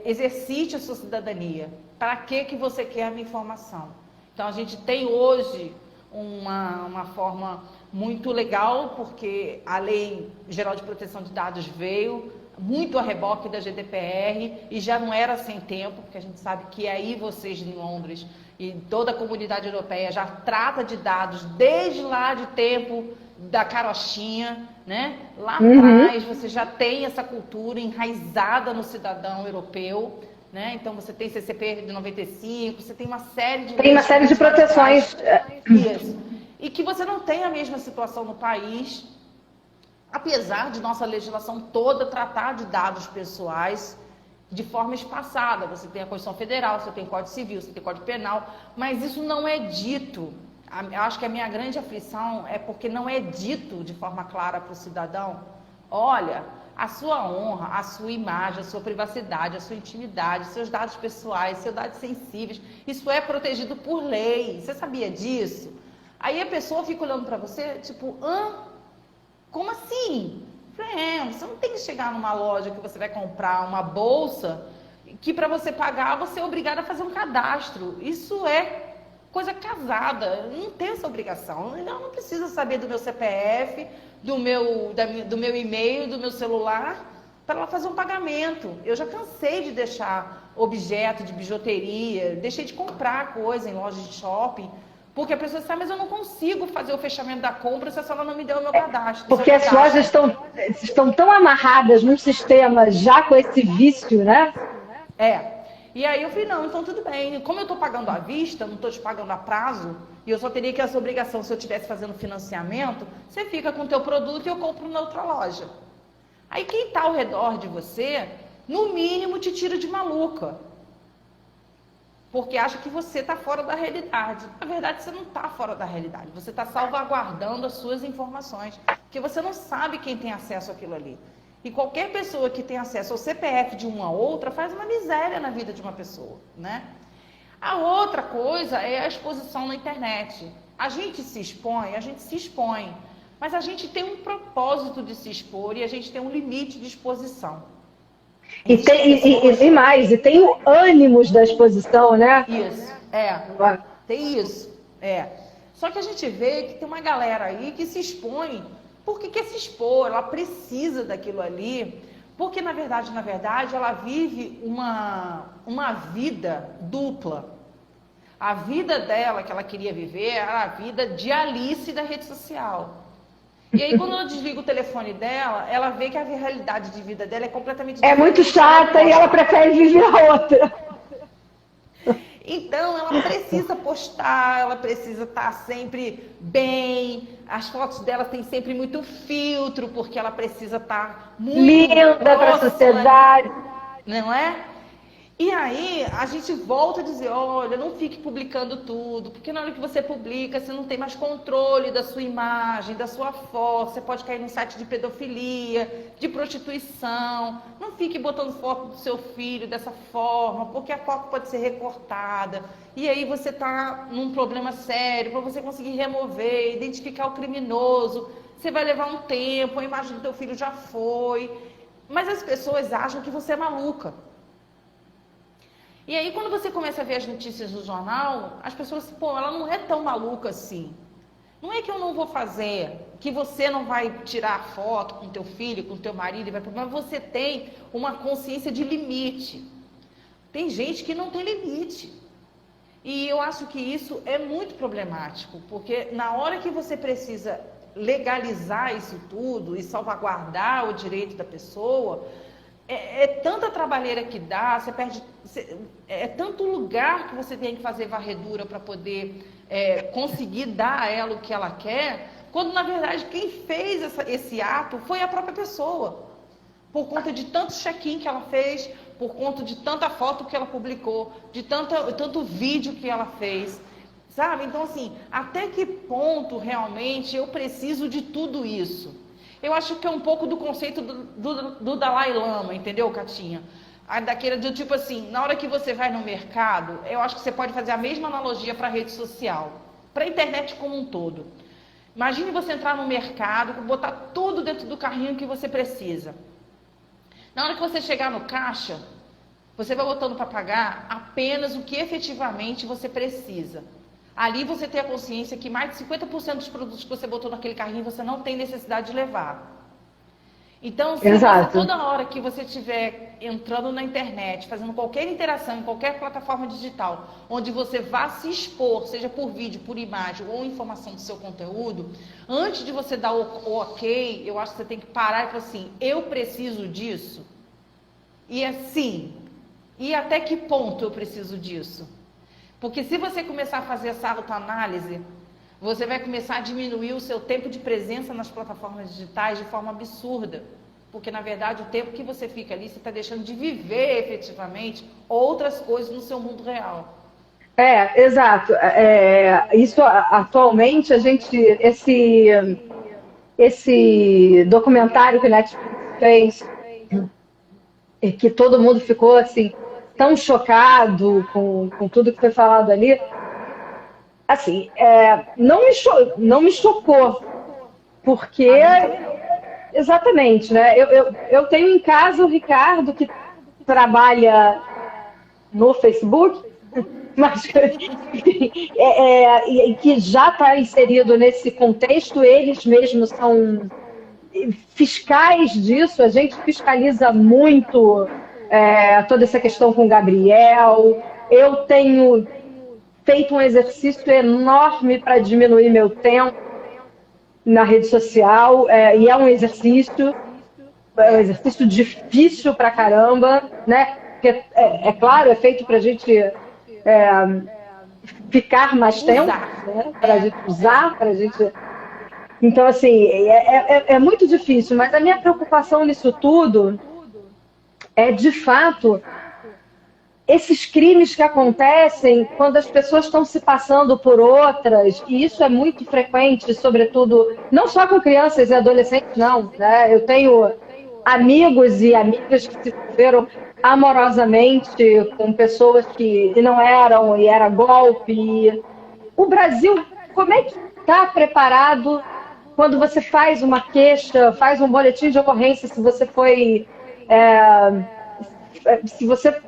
Exercite a sua cidadania. Para que você quer a minha informação? Então, a gente tem hoje uma forma muito legal, porque a Lei Geral de Proteção de Dados veio muito a reboque da GDPR e já não era sem tempo, porque a gente sabe que aí vocês em Londres e toda a comunidade europeia já trata de dados desde lá de tempo da carochinha, né? Lá atrás você já tem essa cultura enraizada no cidadão europeu, né? Então você tem CCP de 95, você tem uma série de... Tem uma série de proteções. Isso. E que você não tem a mesma situação no país, apesar de nossa legislação toda tratar de dados pessoais de forma espaçada. Você tem a Constituição Federal, você tem Código Civil, você tem Código Penal, mas isso não é dito. Eu acho que a minha grande aflição é porque não é dito de forma clara para o cidadão: olha, a sua honra, a sua imagem, a sua privacidade, a sua intimidade, seus dados pessoais, seus dados sensíveis, isso é protegido por lei. Você sabia disso? Aí a pessoa fica olhando para você, tipo, como assim? Você não tem que chegar numa loja que você vai comprar uma bolsa que para você pagar você é obrigado a fazer um cadastro. Isso é coisa casada, não tem essa obrigação. Eu não preciso saber do meu CPF, do meu e-mail, do meu celular para ela fazer um pagamento. Eu já cansei de deixar objeto de bijuteria, deixei de comprar coisa em lojas de shopping, porque a pessoa sabe, mas eu não consigo fazer o fechamento da compra se a senhora não me deu o meu cadastro. Porque as lojas estão tão amarradas num sistema já com esse vício, né? E aí eu falei, não, então tudo bem. Como eu estou pagando à vista, não estou te pagando a prazo, e eu só teria que essa obrigação se eu estivesse fazendo financiamento, você fica com o teu produto e eu compro na outra loja. Aí quem está ao redor de você, no mínimo, te tira de maluca. Porque acha que você está fora da realidade. Na verdade, você não está fora da realidade. Você está salvaguardando as suas informações. Porque você não sabe quem tem acesso àquilo ali. E qualquer pessoa que tem acesso ao CPF de uma outra faz uma miséria na vida de uma pessoa, né? A outra coisa é a exposição na internet. A gente se expõe. Mas a gente tem um propósito de se expor e a gente tem um limite de exposição. E tem o ânimos da exposição, né? Isso, tem isso, Só que a gente vê que tem uma galera aí que se expõe. Por que quer se expor? Ela precisa daquilo ali, porque na verdade, ela vive uma vida dupla. A vida dela, que ela queria viver, era a vida de Alice da rede social. E aí, quando ela desliga o telefone dela, ela vê que a realidade de vida dela é completamente diferente. É muito chata e ela prefere viver a outra. Então, ela precisa postar, ela precisa estar sempre bem. As fotos dela têm sempre muito filtro, porque ela precisa estar muito linda para a sociedade. Não é? E aí, a gente volta a dizer, olha, não fique publicando tudo, porque na hora que você publica, você não tem mais controle da sua imagem, da sua foto, você pode cair num site de pedofilia, de prostituição, não fique botando foto do seu filho dessa forma, porque a foto pode ser recortada, e aí você está num problema sério, para você conseguir remover, identificar o criminoso, você vai levar um tempo, a imagem do teu filho já foi, mas as pessoas acham que você é maluca. E aí, quando você começa a ver as notícias do jornal, as pessoas, ela não é tão maluca assim. Não é que eu não vou fazer, que você não vai tirar foto com teu filho, com teu marido, mas você tem uma consciência de limite. Tem gente que não tem limite. E eu acho que isso é muito problemático, porque na hora que você precisa legalizar isso tudo e salvaguardar o direito da pessoa, é tanta trabalheira que dá, você perde, é tanto lugar que você tem que fazer varredura para poder conseguir dar a ela o que ela quer, quando na verdade quem fez esse ato foi a própria pessoa, por conta de tanto check-in que ela fez, por conta de tanta foto que ela publicou, de tanto vídeo que ela fez, sabe? Então assim, até que ponto realmente eu preciso de tudo isso? Eu acho que é um pouco do conceito do Dalai Lama, entendeu, Catinha? Daquele do tipo assim, na hora que você vai no mercado, eu acho que você pode fazer a mesma analogia para a rede social, para a internet como um todo. Imagine você entrar no mercado, botar tudo dentro do carrinho que você precisa. Na hora que você chegar no caixa, você vai botando para pagar apenas o que efetivamente você precisa. Ali você tem a consciência que mais de 50% dos produtos que você botou naquele carrinho você não tem necessidade de levar. Então, se você, toda hora que você estiver entrando na internet, fazendo qualquer interação em qualquer plataforma digital, onde você vá se expor, seja por vídeo, por imagem ou informação do seu conteúdo, antes de você dar o ok, eu acho que você tem que parar e falar assim, eu preciso disso? E assim, e até que ponto eu preciso disso? Porque se você começar a fazer essa autoanálise, você vai começar a diminuir o seu tempo de presença nas plataformas digitais de forma absurda. Porque, na verdade, o tempo que você fica ali, você está deixando de viver efetivamente outras coisas no seu mundo real. Exato. Isso, atualmente, esse documentário que a Netflix fez, que todo mundo ficou assim, tão chocado com tudo que foi falado ali, assim, não me chocou, porque, exatamente, né? Eu tenho em casa o Ricardo, que trabalha no Facebook, mas que já está inserido nesse contexto, eles mesmos são fiscais disso, a gente fiscaliza muito toda essa questão com o Gabriel. Eu tenho feito um exercício enorme para diminuir meu tempo na rede social, e é um exercício difícil pra caramba, né? Porque, claro, é feito para a gente ficar mais tempo, né? Para a gente usar, para a gente... Então, assim, é muito difícil, mas a minha preocupação nisso tudo é, de fato, esses crimes que acontecem quando as pessoas estão se passando por outras, e isso é muito frequente, sobretudo, não só com crianças e adolescentes, não, né? Eu tenho amigos e amigas que se envolveram amorosamente com pessoas que não eram, e era golpe. O Brasil, como é que está preparado quando você faz uma queixa, faz um boletim de ocorrência, se você foi... se você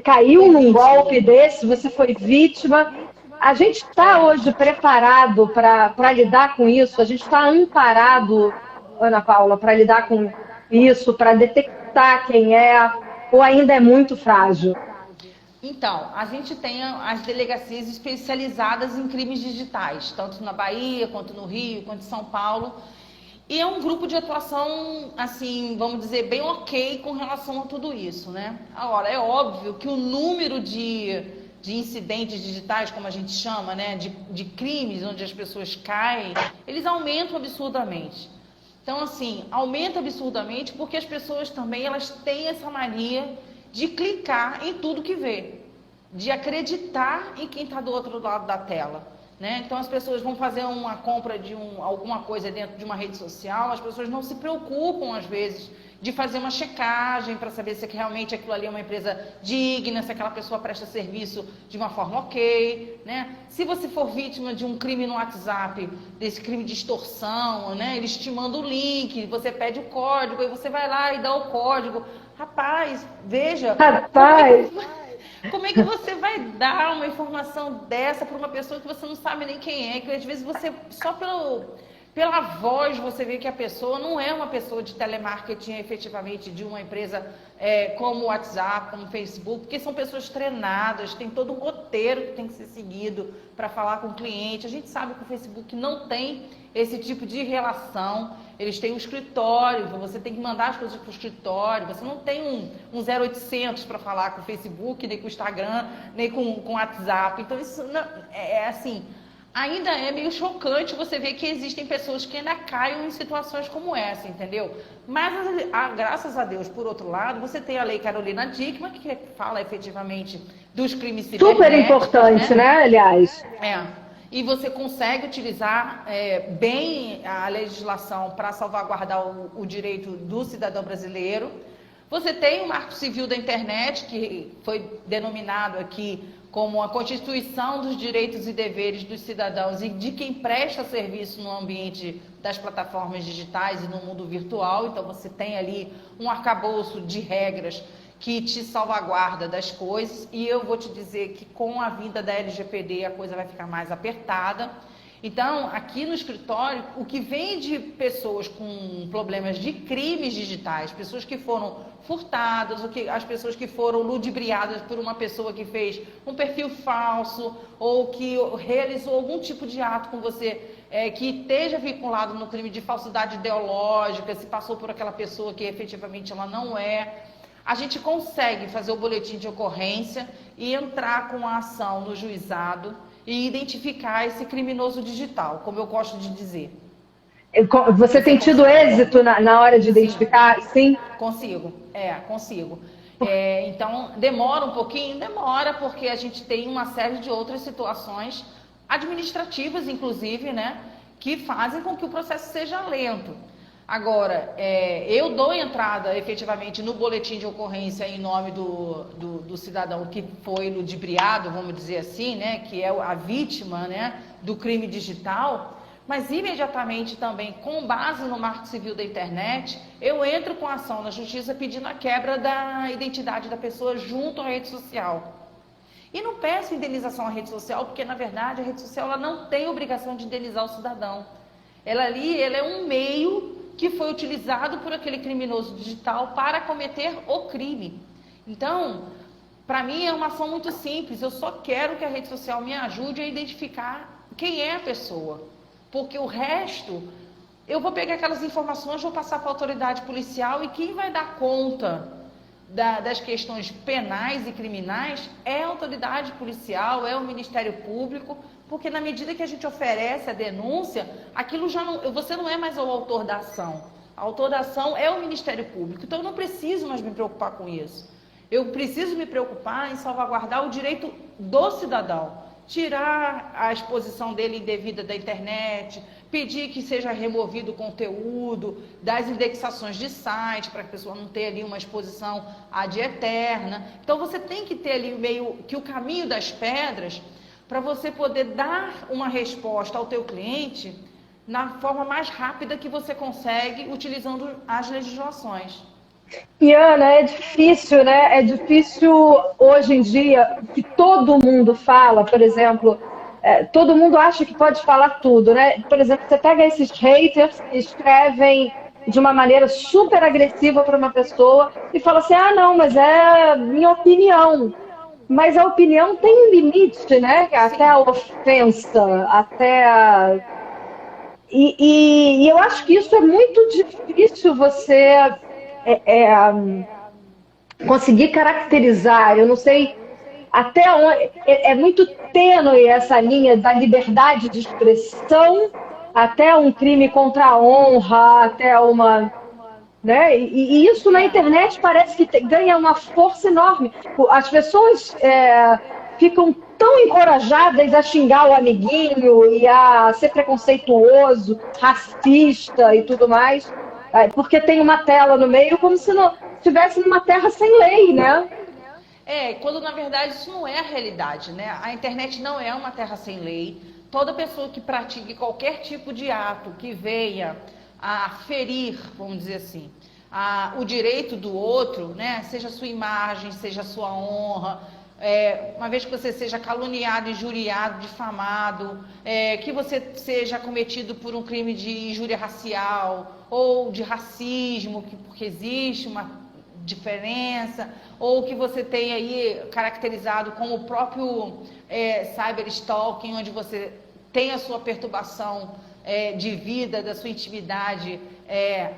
caiu num golpe desse, você foi vítima. A gente está hoje preparado para lidar com isso? A gente está amparado, Ana Paula, para lidar com isso, para detectar quem é, ou ainda é muito frágil? Então, a gente tem as delegacias especializadas em crimes digitais, tanto na Bahia, quanto no Rio, quanto em São Paulo. E é um grupo de atuação, assim, vamos dizer, bem ok com relação a tudo isso, né? Agora, é óbvio que o número de incidentes digitais, como a gente chama, né? De crimes onde as pessoas caem, eles aumentam absurdamente. Então, assim, aumenta absurdamente porque as pessoas também, elas têm essa mania de clicar em tudo que vê, de acreditar em quem está do outro lado da tela. Né? Então as pessoas vão fazer uma compra de alguma coisa dentro de uma rede social, as pessoas não se preocupam às vezes de fazer uma checagem para saber se realmente aquilo ali é uma empresa digna, se aquela pessoa presta serviço de uma forma ok, né? Se você for vítima de um crime no WhatsApp, desse crime de extorsão, né? Eles te mandam o link, você pede o código, e você vai lá e dá o código. Rapaz, veja... Como é que você vai dar uma informação dessa para uma pessoa que você não sabe nem quem é? Que às vezes você, só pela voz, você vê que a pessoa não é uma pessoa de telemarketing efetivamente de uma empresa como o WhatsApp, como o Facebook, porque são pessoas treinadas, tem todo um roteiro que tem que ser seguido para falar com o cliente. A gente sabe que o Facebook não tem esse tipo de relação. Eles têm um escritório, você tem que mandar as coisas para o escritório, você não tem um 0800 para falar com o Facebook, nem com o Instagram, nem com o WhatsApp. Então isso não, assim, ainda é meio chocante você ver que existem pessoas que ainda caem em situações como essa, entendeu? Mas, graças a Deus, por outro lado, você tem a Lei Carolina Dickmann, que fala efetivamente dos crimes cibernéticos. Super importante, né, aliás? E você consegue utilizar bem a legislação para salvaguardar o direito do cidadão brasileiro. Você tem o Marco Civil da Internet, que foi denominado aqui como a Constituição dos Direitos e Deveres dos Cidadãos e de quem presta serviço no ambiente das plataformas digitais e no mundo virtual. Então você tem ali um arcabouço de regras que te salvaguarda das coisas, e eu vou te dizer que com a vinda da LGPD a coisa vai ficar mais apertada. Então, aqui no escritório, o que vem de pessoas com problemas de crimes digitais, pessoas que foram furtadas, as pessoas que foram ludibriadas por uma pessoa que fez um perfil falso ou que realizou algum tipo de ato com você que esteja vinculado no crime de falsidade ideológica, se passou por aquela pessoa que efetivamente ela não é. A gente consegue fazer o boletim de ocorrência e entrar com a ação no juizado e identificar esse criminoso digital, como eu gosto de dizer. Você tem tido êxito na hora de identificar? Sim? Consigo. Então, demora um pouquinho? Demora, porque a gente tem uma série de outras situações administrativas, inclusive, né, que fazem com que o processo seja lento. Agora, eu dou entrada efetivamente no boletim de ocorrência em nome do cidadão que foi ludibriado, vamos dizer assim, né, que é a vítima, né, do crime digital, mas imediatamente também, com base no Marco Civil da Internet, eu entro com a ação na Justiça pedindo a quebra da identidade da pessoa junto à rede social. E não peço indenização à rede social, porque, na verdade, a rede social ela não tem obrigação de indenizar o cidadão. Ela é um meio que foi utilizado por aquele criminoso digital para cometer o crime. Então, para mim é uma ação muito simples, eu só quero que a rede social me ajude a identificar quem é a pessoa, porque o resto, eu vou pegar aquelas informações, vou passar para a autoridade policial e quem vai dar conta das questões penais e criminais é a autoridade policial, é o Ministério Público, porque na medida que a gente oferece a denúncia, aquilo já não, você não é mais o autor da ação. A autor da ação é o Ministério Público, então eu não preciso mais me preocupar com isso. Eu preciso me preocupar em salvaguardar o direito do cidadão, tirar a exposição dele indevida da internet, pedir que seja removido o conteúdo das indexações de site, para que a pessoa não tenha ali uma exposição ad eterna. Então você tem que ter ali meio que o caminho das pedras para você poder dar uma resposta ao teu cliente na forma mais rápida que você consegue, utilizando as legislações. E Ana, é difícil, né? É difícil hoje em dia que todo mundo fala, por exemplo, todo mundo acha que pode falar tudo, né? Por exemplo, você pega esses haters que escrevem de uma maneira super agressiva para uma pessoa e fala assim, ah, não, mas é minha opinião. Mas a opinião tem um limite, né? Até a ofensa, até a... E eu acho que isso é muito difícil você conseguir caracterizar. Eu não sei até onde... É muito tênue essa linha da liberdade de expressão até um crime contra a honra, até uma... Né? E isso na internet parece que ganha uma força enorme. As pessoas ficam tão encorajadas a xingar o amiguinho e a ser preconceituoso, racista e tudo mais, porque tem uma tela no meio, como se não estivesse numa terra sem lei, né? Quando na verdade isso não é a realidade, né? A internet não é uma terra sem lei. Toda pessoa que pratique qualquer tipo de ato que venha a ferir, vamos dizer assim, o direito do outro, né? Seja a sua imagem, seja a sua honra, uma vez que você seja caluniado, injuriado, difamado, que você seja cometido por um crime de injúria racial ou de racismo, porque existe uma diferença, ou que você tenha aí caracterizado como o próprio cyberstalking, onde você tem a sua perturbação de vida, da sua intimidade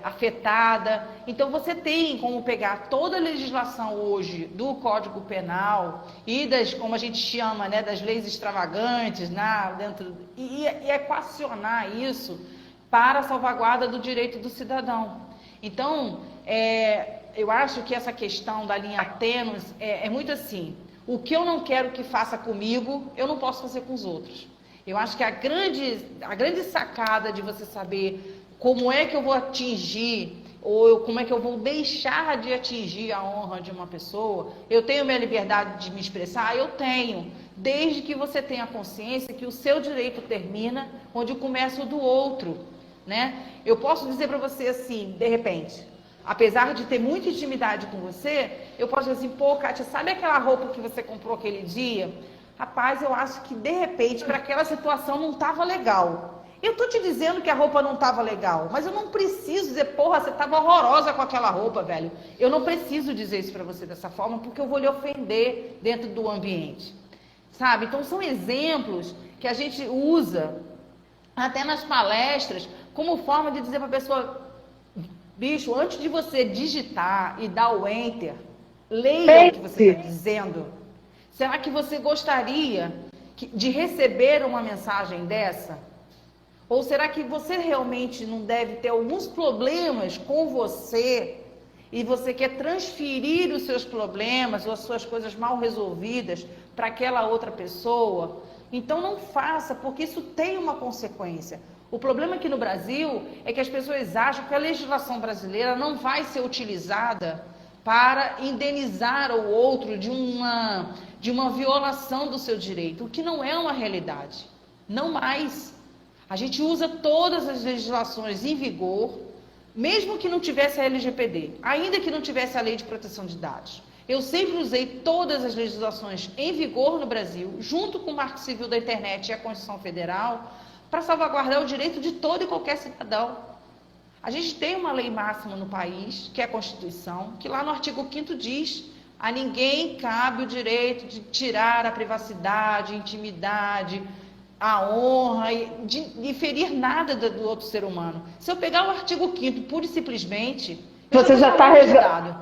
afetada. Então você tem como pegar toda a legislação hoje do Código Penal e das, como a gente chama, né, das leis extravagantes, e equacionar isso para a salvaguarda do direito do cidadão. Então, eu acho que essa questão da linha tênue é muito assim, o que eu não quero que faça comigo, eu não posso fazer com os outros. Eu acho que a grande sacada de você saber como é que eu vou atingir, ou como é que eu vou deixar de atingir a honra de uma pessoa, eu tenho minha liberdade de me expressar? Eu tenho, desde que você tenha consciência que o seu direito termina onde começa o do outro, né? Eu posso dizer para você assim, de repente, apesar de ter muita intimidade com você, eu posso dizer assim, pô, Kátia, sabe aquela roupa que você comprou aquele dia? Rapaz, eu acho que de repente para aquela situação não estava legal. Eu tô te dizendo que a roupa não estava legal, mas eu não preciso dizer, porra, você estava horrorosa com aquela roupa, velho. Eu não preciso dizer isso para você dessa forma, porque eu vou lhe ofender dentro do ambiente, sabe? Então são exemplos que a gente usa até nas palestras como forma de dizer para a pessoa, bicho, antes de você digitar e dar o enter, leia o que você está dizendo. Será que você gostaria de receber uma mensagem dessa? Ou será que você realmente não deve ter alguns problemas com você e você quer transferir os seus problemas ou as suas coisas mal resolvidas para aquela outra pessoa? Então não faça, porque isso tem uma consequência. O problema aqui no Brasil é que as pessoas acham que a legislação brasileira não vai ser utilizada para indenizar o outro de uma violação do seu direito, o que não é uma realidade. Não mais. A gente usa todas as legislações em vigor, mesmo que não tivesse a LGPD, ainda que não tivesse a Lei de Proteção de Dados. Eu sempre usei todas as legislações em vigor no Brasil, junto com o Marco Civil da Internet e a Constituição Federal, para salvaguardar o direito de todo e qualquer cidadão. A gente tem uma lei máxima no país, que é a Constituição, que lá no artigo 5º diz: a ninguém cabe o direito de tirar a privacidade, a intimidade, a honra, de ferir nada do outro ser humano. Se eu pegar o artigo 5º pura e simplesmente, você já está revelado.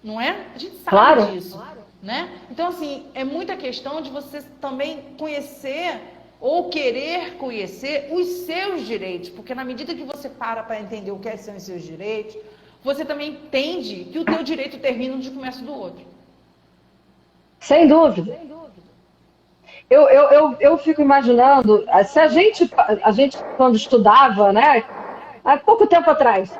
não é? A gente sabe Claro. disso, né? Então, assim, é muita questão de você também conhecer ou querer conhecer os seus direitos, porque na medida que você para entender o que são os seus direitos, você também entende que o teu direito termina onde começa o do outro. Sem dúvida. Eu fico imaginando, se a gente quando estudava, né, há pouco tempo atrás,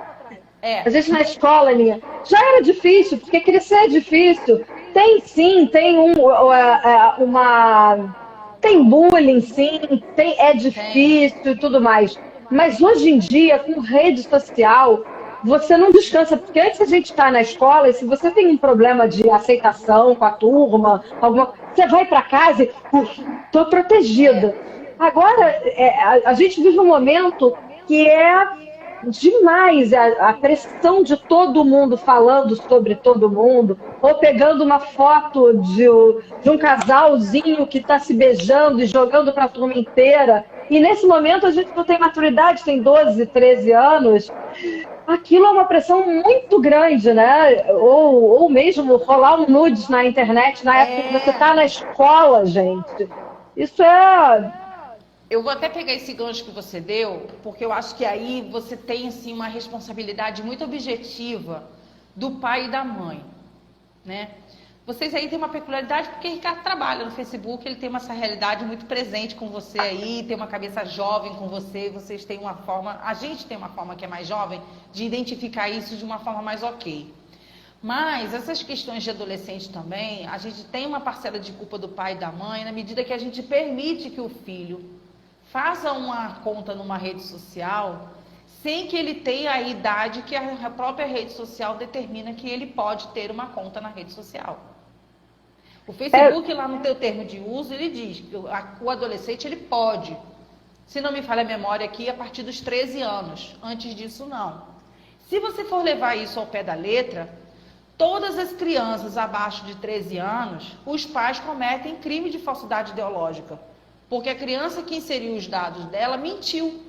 a gente na escola, Aninha, já era difícil, porque crescer é difícil. Tem sim, tem bullying, sim, é difícil e tudo mais. Mas hoje em dia, com rede social, você não descansa, porque antes a gente está na escola e se você tem um problema de aceitação com a turma, você vai para casa e estou protegida. Agora, a gente vive um momento que é demais a pressão de todo mundo falando sobre todo mundo, ou pegando uma foto de um casalzinho que está se beijando e jogando para a turma inteira. E nesse momento a gente não tem maturidade, tem 12, 13 anos. Aquilo é uma pressão muito grande, né? Ou mesmo rolar um nudes na internet na época que você está na escola, gente. Isso é... Eu vou até pegar esse gancho que você deu, porque eu acho que aí você tem assim, uma responsabilidade muito objetiva do pai e da mãe, né? Vocês aí têm uma peculiaridade porque o Ricardo trabalha no Facebook, ele tem essa realidade muito presente com você aí, tem uma cabeça jovem com você, vocês têm uma forma, a gente tem uma forma que é mais jovem de identificar isso de uma forma mais ok. Mas essas questões de adolescente também, a gente tem uma parcela de culpa do pai e da mãe na medida que a gente permite que o filho faça uma conta numa rede social sem que ele tenha a idade que a própria rede social determina que ele pode ter uma conta na rede social. O Facebook, lá no teu termo de uso, ele diz que o adolescente ele pode, se não me falha a memória aqui, a partir dos 13 anos. Antes disso, não. Se você for levar isso ao pé da letra, todas as crianças abaixo de 13 anos, os pais cometem crime de falsidade ideológica. Porque a criança que inseriu os dados dela mentiu.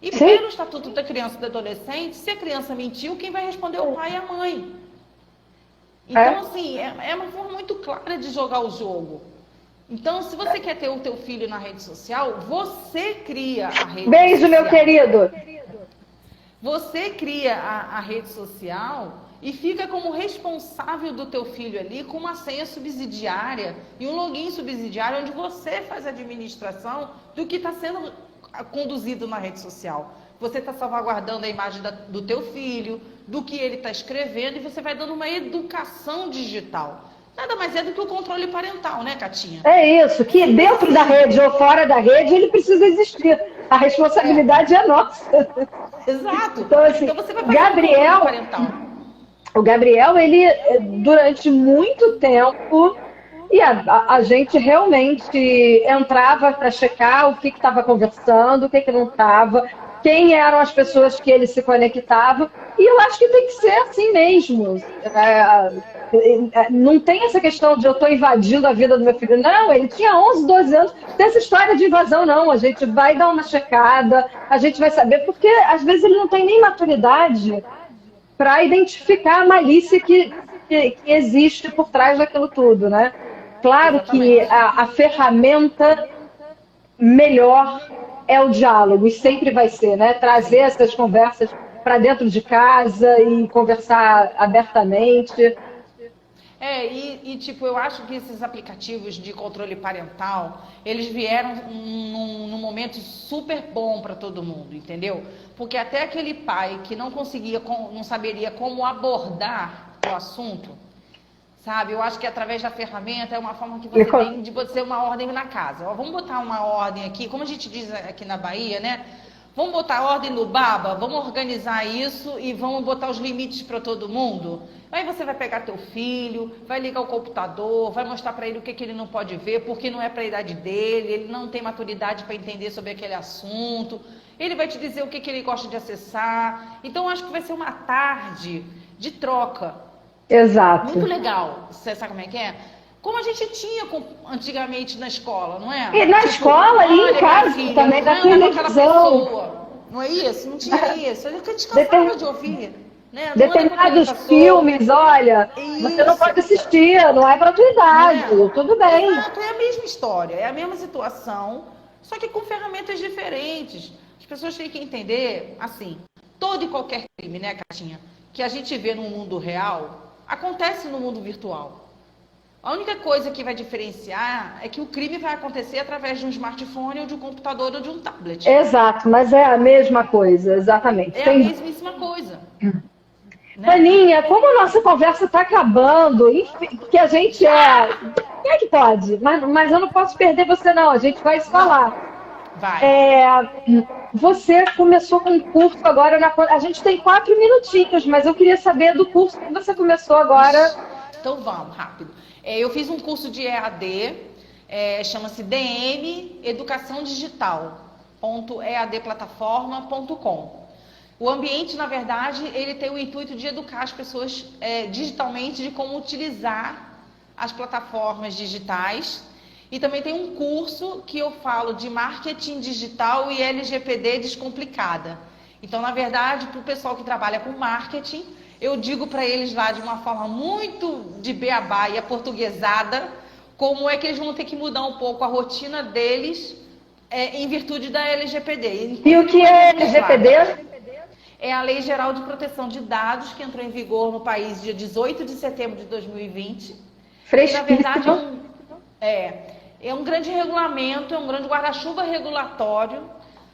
E pelo Estatuto da Criança e do Adolescente, se a criança mentiu, quem vai responder é o pai e a mãe. Então, assim, é uma forma muito clara de jogar o jogo. Então, se você quer ter o teu filho na rede social, você cria a rede social. Beijo, meu querido. Você cria a rede social e fica como responsável do teu filho ali com uma senha subsidiária e um login subsidiário onde você faz a administração do que está sendo conduzido na rede social. Você está salvaguardando a imagem do teu filho, do que ele está escrevendo, e você vai dando uma educação digital. Nada mais é do que o controle parental, né, Catinha? É isso, que dentro da rede ou fora da rede ele precisa existir. A responsabilidade é nossa. Exato. Então, assim, então você vai fazer o controle parental. O Gabriel, ele, durante muito tempo, e a gente realmente entrava para checar o que estava conversando, o que não estava, quem eram as pessoas que ele se conectava, e eu acho que tem que ser assim mesmo. Não tem essa questão de eu estou invadindo a vida do meu filho. Não, ele tinha 11, 12 anos, não tem essa história de invasão, não. A gente vai dar uma checada, a gente vai saber, porque às vezes ele não tem nem maturidade para identificar a malícia que existe por trás daquilo tudo, né? Claro que a ferramenta melhor é o diálogo, e sempre vai ser, né? Trazer essas conversas para dentro de casa e conversar abertamente. Tipo, eu acho que esses aplicativos de controle parental, eles vieram num momento super bom para todo mundo, entendeu? Porque até aquele pai que não saberia como abordar o assunto, sabe? Eu acho que através da ferramenta é uma forma que você tem de você ter uma ordem na casa. Ó, vamos botar uma ordem aqui, como a gente diz aqui na Bahia, né? Vamos botar ordem no baba, vamos organizar isso e vamos botar os limites para todo mundo. Aí você vai pegar teu filho, vai ligar o computador, vai mostrar para ele o que ele não pode ver, porque não é para a idade dele, ele não tem maturidade para entender sobre aquele assunto. Ele vai te dizer o que ele gosta de acessar. Então, acho que vai ser uma tarde de troca. Exato. Muito legal. Você sabe como é que é? Como a gente tinha antigamente na escola, não é? E na escola e em casa filha, também, não na televisão. Não é isso? Não tinha isso. A gente cansava de ouvir. Né? Não anda com Determinados criança filmes, olha, você não Isso. pode assistir, não é pra tua idade, tudo bem. Exato, é a mesma história, é a mesma situação, só que com ferramentas diferentes. As pessoas têm que entender, assim, todo e qualquer crime, né, Catinha, que a gente vê no mundo real, acontece no mundo virtual. A única coisa que vai diferenciar é que o crime vai acontecer através de um smartphone ou de um computador ou de um tablet. Exato, mas é a mesma coisa, exatamente. É a mesmíssima coisa. Né? Aninha, como a nossa conversa está acabando, enfim, porque a gente é... Quem é que pode? Mas eu não posso perder você, não. A gente vai se falar. Vai. Você começou com um curso agora... A gente tem 4 minutinhos, mas eu queria saber do curso que você começou agora. Então vamos, rápido. Eu fiz um curso de EAD, chama-se DM Educação Digital, .eadplataforma.com. O ambiente, na verdade, ele tem o intuito de educar as pessoas digitalmente de como utilizar as plataformas digitais. E também tem um curso que eu falo de marketing digital e LGPD descomplicada. Então, na verdade, para o pessoal que trabalha com marketing, eu digo para eles lá de uma forma muito de beabá e aportuguesada, como é que eles vão ter que mudar um pouco a rotina deles em virtude da LGPD. E o que é LGPD? É a Lei Geral de Proteção de Dados, que entrou em vigor no país dia 18 de setembro de 2020. Fresquíssimo. Na verdade, é um grande regulamento, é um grande guarda-chuva regulatório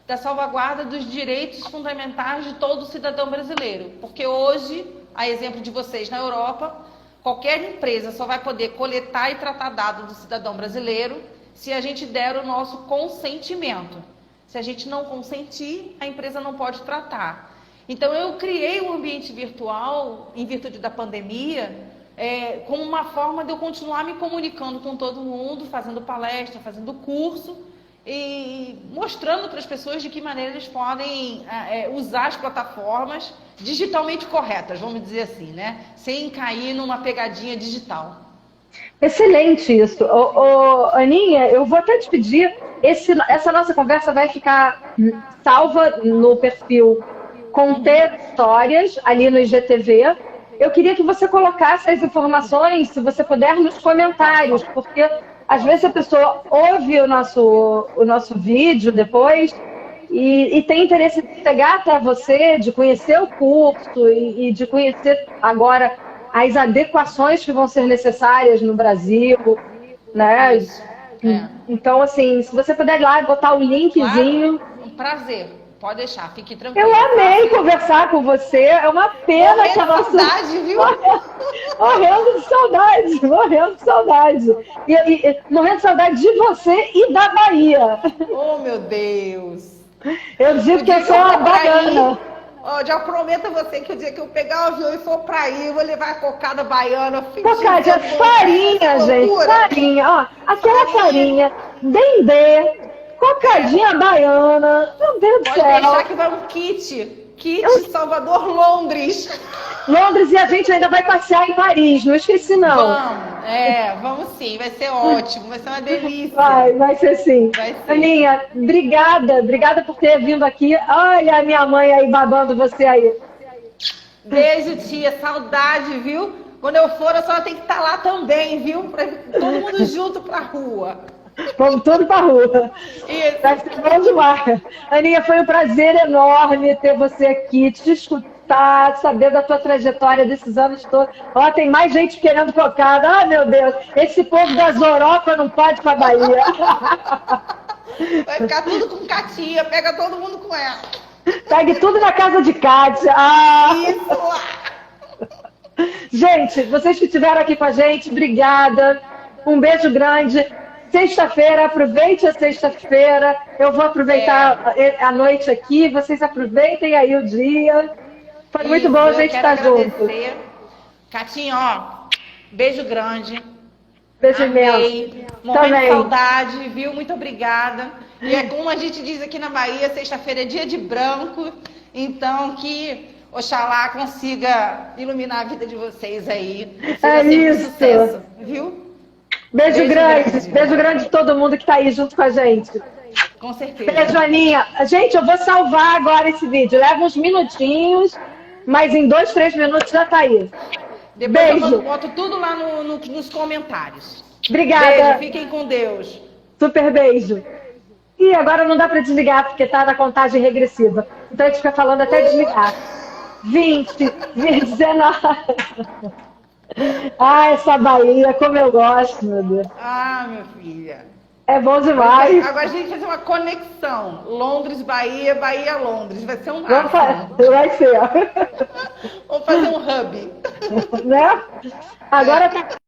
da salvaguarda dos direitos fundamentais de todo cidadão brasileiro. Porque hoje, a exemplo de vocês na Europa, qualquer empresa só vai poder coletar e tratar dados do cidadão brasileiro se a gente der o nosso consentimento. Se a gente não consentir, a empresa não pode tratar. Então, eu criei um ambiente virtual, em virtude da pandemia, como uma forma de eu continuar me comunicando com todo mundo, fazendo palestra, fazendo curso e mostrando para as pessoas de que maneira eles podem usar as plataformas digitalmente corretas, vamos dizer assim, né? Sem cair numa pegadinha digital. Excelente isso. Aninha, eu vou até te pedir, essa nossa conversa vai ficar salva no perfil Conter Histórias, ali no IGTV. Eu queria que você colocasse as informações, se você puder, nos comentários, porque às vezes a pessoa ouve o nosso vídeo depois e tem interesse de chegar até você, de conhecer o curso e de conhecer agora as adequações que vão ser necessárias no Brasil, né? Então, assim, se você puder ir lá e botar o linkzinho... Claro, um prazer. Pode deixar, fique tranquilo. Eu amei conversar com você. É uma pena que a nossa... saudade, viu? Morrendo de saudade, morrendo de saudade. Morrendo de saudade de você e da Bahia. Oh, meu Deus. Eu digo que eu sou uma baiana. Já prometo a você que o dia que eu pegar o avião e for pra aí, eu vou levar a cocada baiana. Cocada, farinha, gente. Farinha, ó. Aquela farinha, dendê. Cocadinha baiana, meu Deus do céu. Pode deixar que vai um kit Salvador, Londres. Londres, e a gente ainda vai passear em Paris, não esqueci não. Vamos sim, vai ser ótimo, vai ser uma delícia. Vai ser sim. Aninha, obrigada por ter vindo aqui. Olha a minha mãe aí babando você aí. Beijo, tia, saudade, viu? Quando eu for, a senhora tem que estar lá também, viu? Pra todo mundo junto pra rua. Vamos tudo pra rua. Isso. Vai ser bom demais. Aninha, foi um prazer enorme ter você aqui, te escutar, saber da tua trajetória desses anos todos. Ó, tem mais gente querendo cocada. Ah, meu Deus, esse povo da Zoropa não pode ir pra Bahia. Vai ficar tudo com Catinha, pega todo mundo com ela. Pegue tudo na casa de Kátia. Isso! Gente, vocês que estiveram aqui com a gente, obrigada. Um beijo grande. Sexta-feira, aproveite a sexta-feira. Eu vou aproveitar a noite aqui. Vocês aproveitem aí o dia. Foi muito bom a gente estar junto. Catinha, ó, beijo grande. Beijo imenso. Morrendo de saudade, viu? Muito obrigada. E é como a gente diz aqui na Bahia, sexta-feira é dia de branco. Então, que Oxalá consiga iluminar a vida de vocês aí. É isso. Sucesso, viu? Beijo grande. Beijo grande de todo mundo que está aí junto com a gente. Com certeza. Beijo, Aninha. Gente, eu vou salvar agora esse vídeo. Leva uns minutinhos, mas em 2, 3 minutos já tá aí. Depois Beijo. eu boto tudo lá nos comentários. Obrigada. Beijo, fiquem com Deus. Super beijo. E agora não dá para desligar, porque tá na contagem regressiva. Então a gente fica falando até desligar. 20, 19. Ah, essa Bahia, como eu gosto, meu Deus. Ah, minha filha. É bom demais. Agora a gente vai fazer uma conexão. Londres, Bahia, Bahia, Londres. Vai ser um Vamos máximo. vai ser. Vamos fazer um hub. Né? Agora tá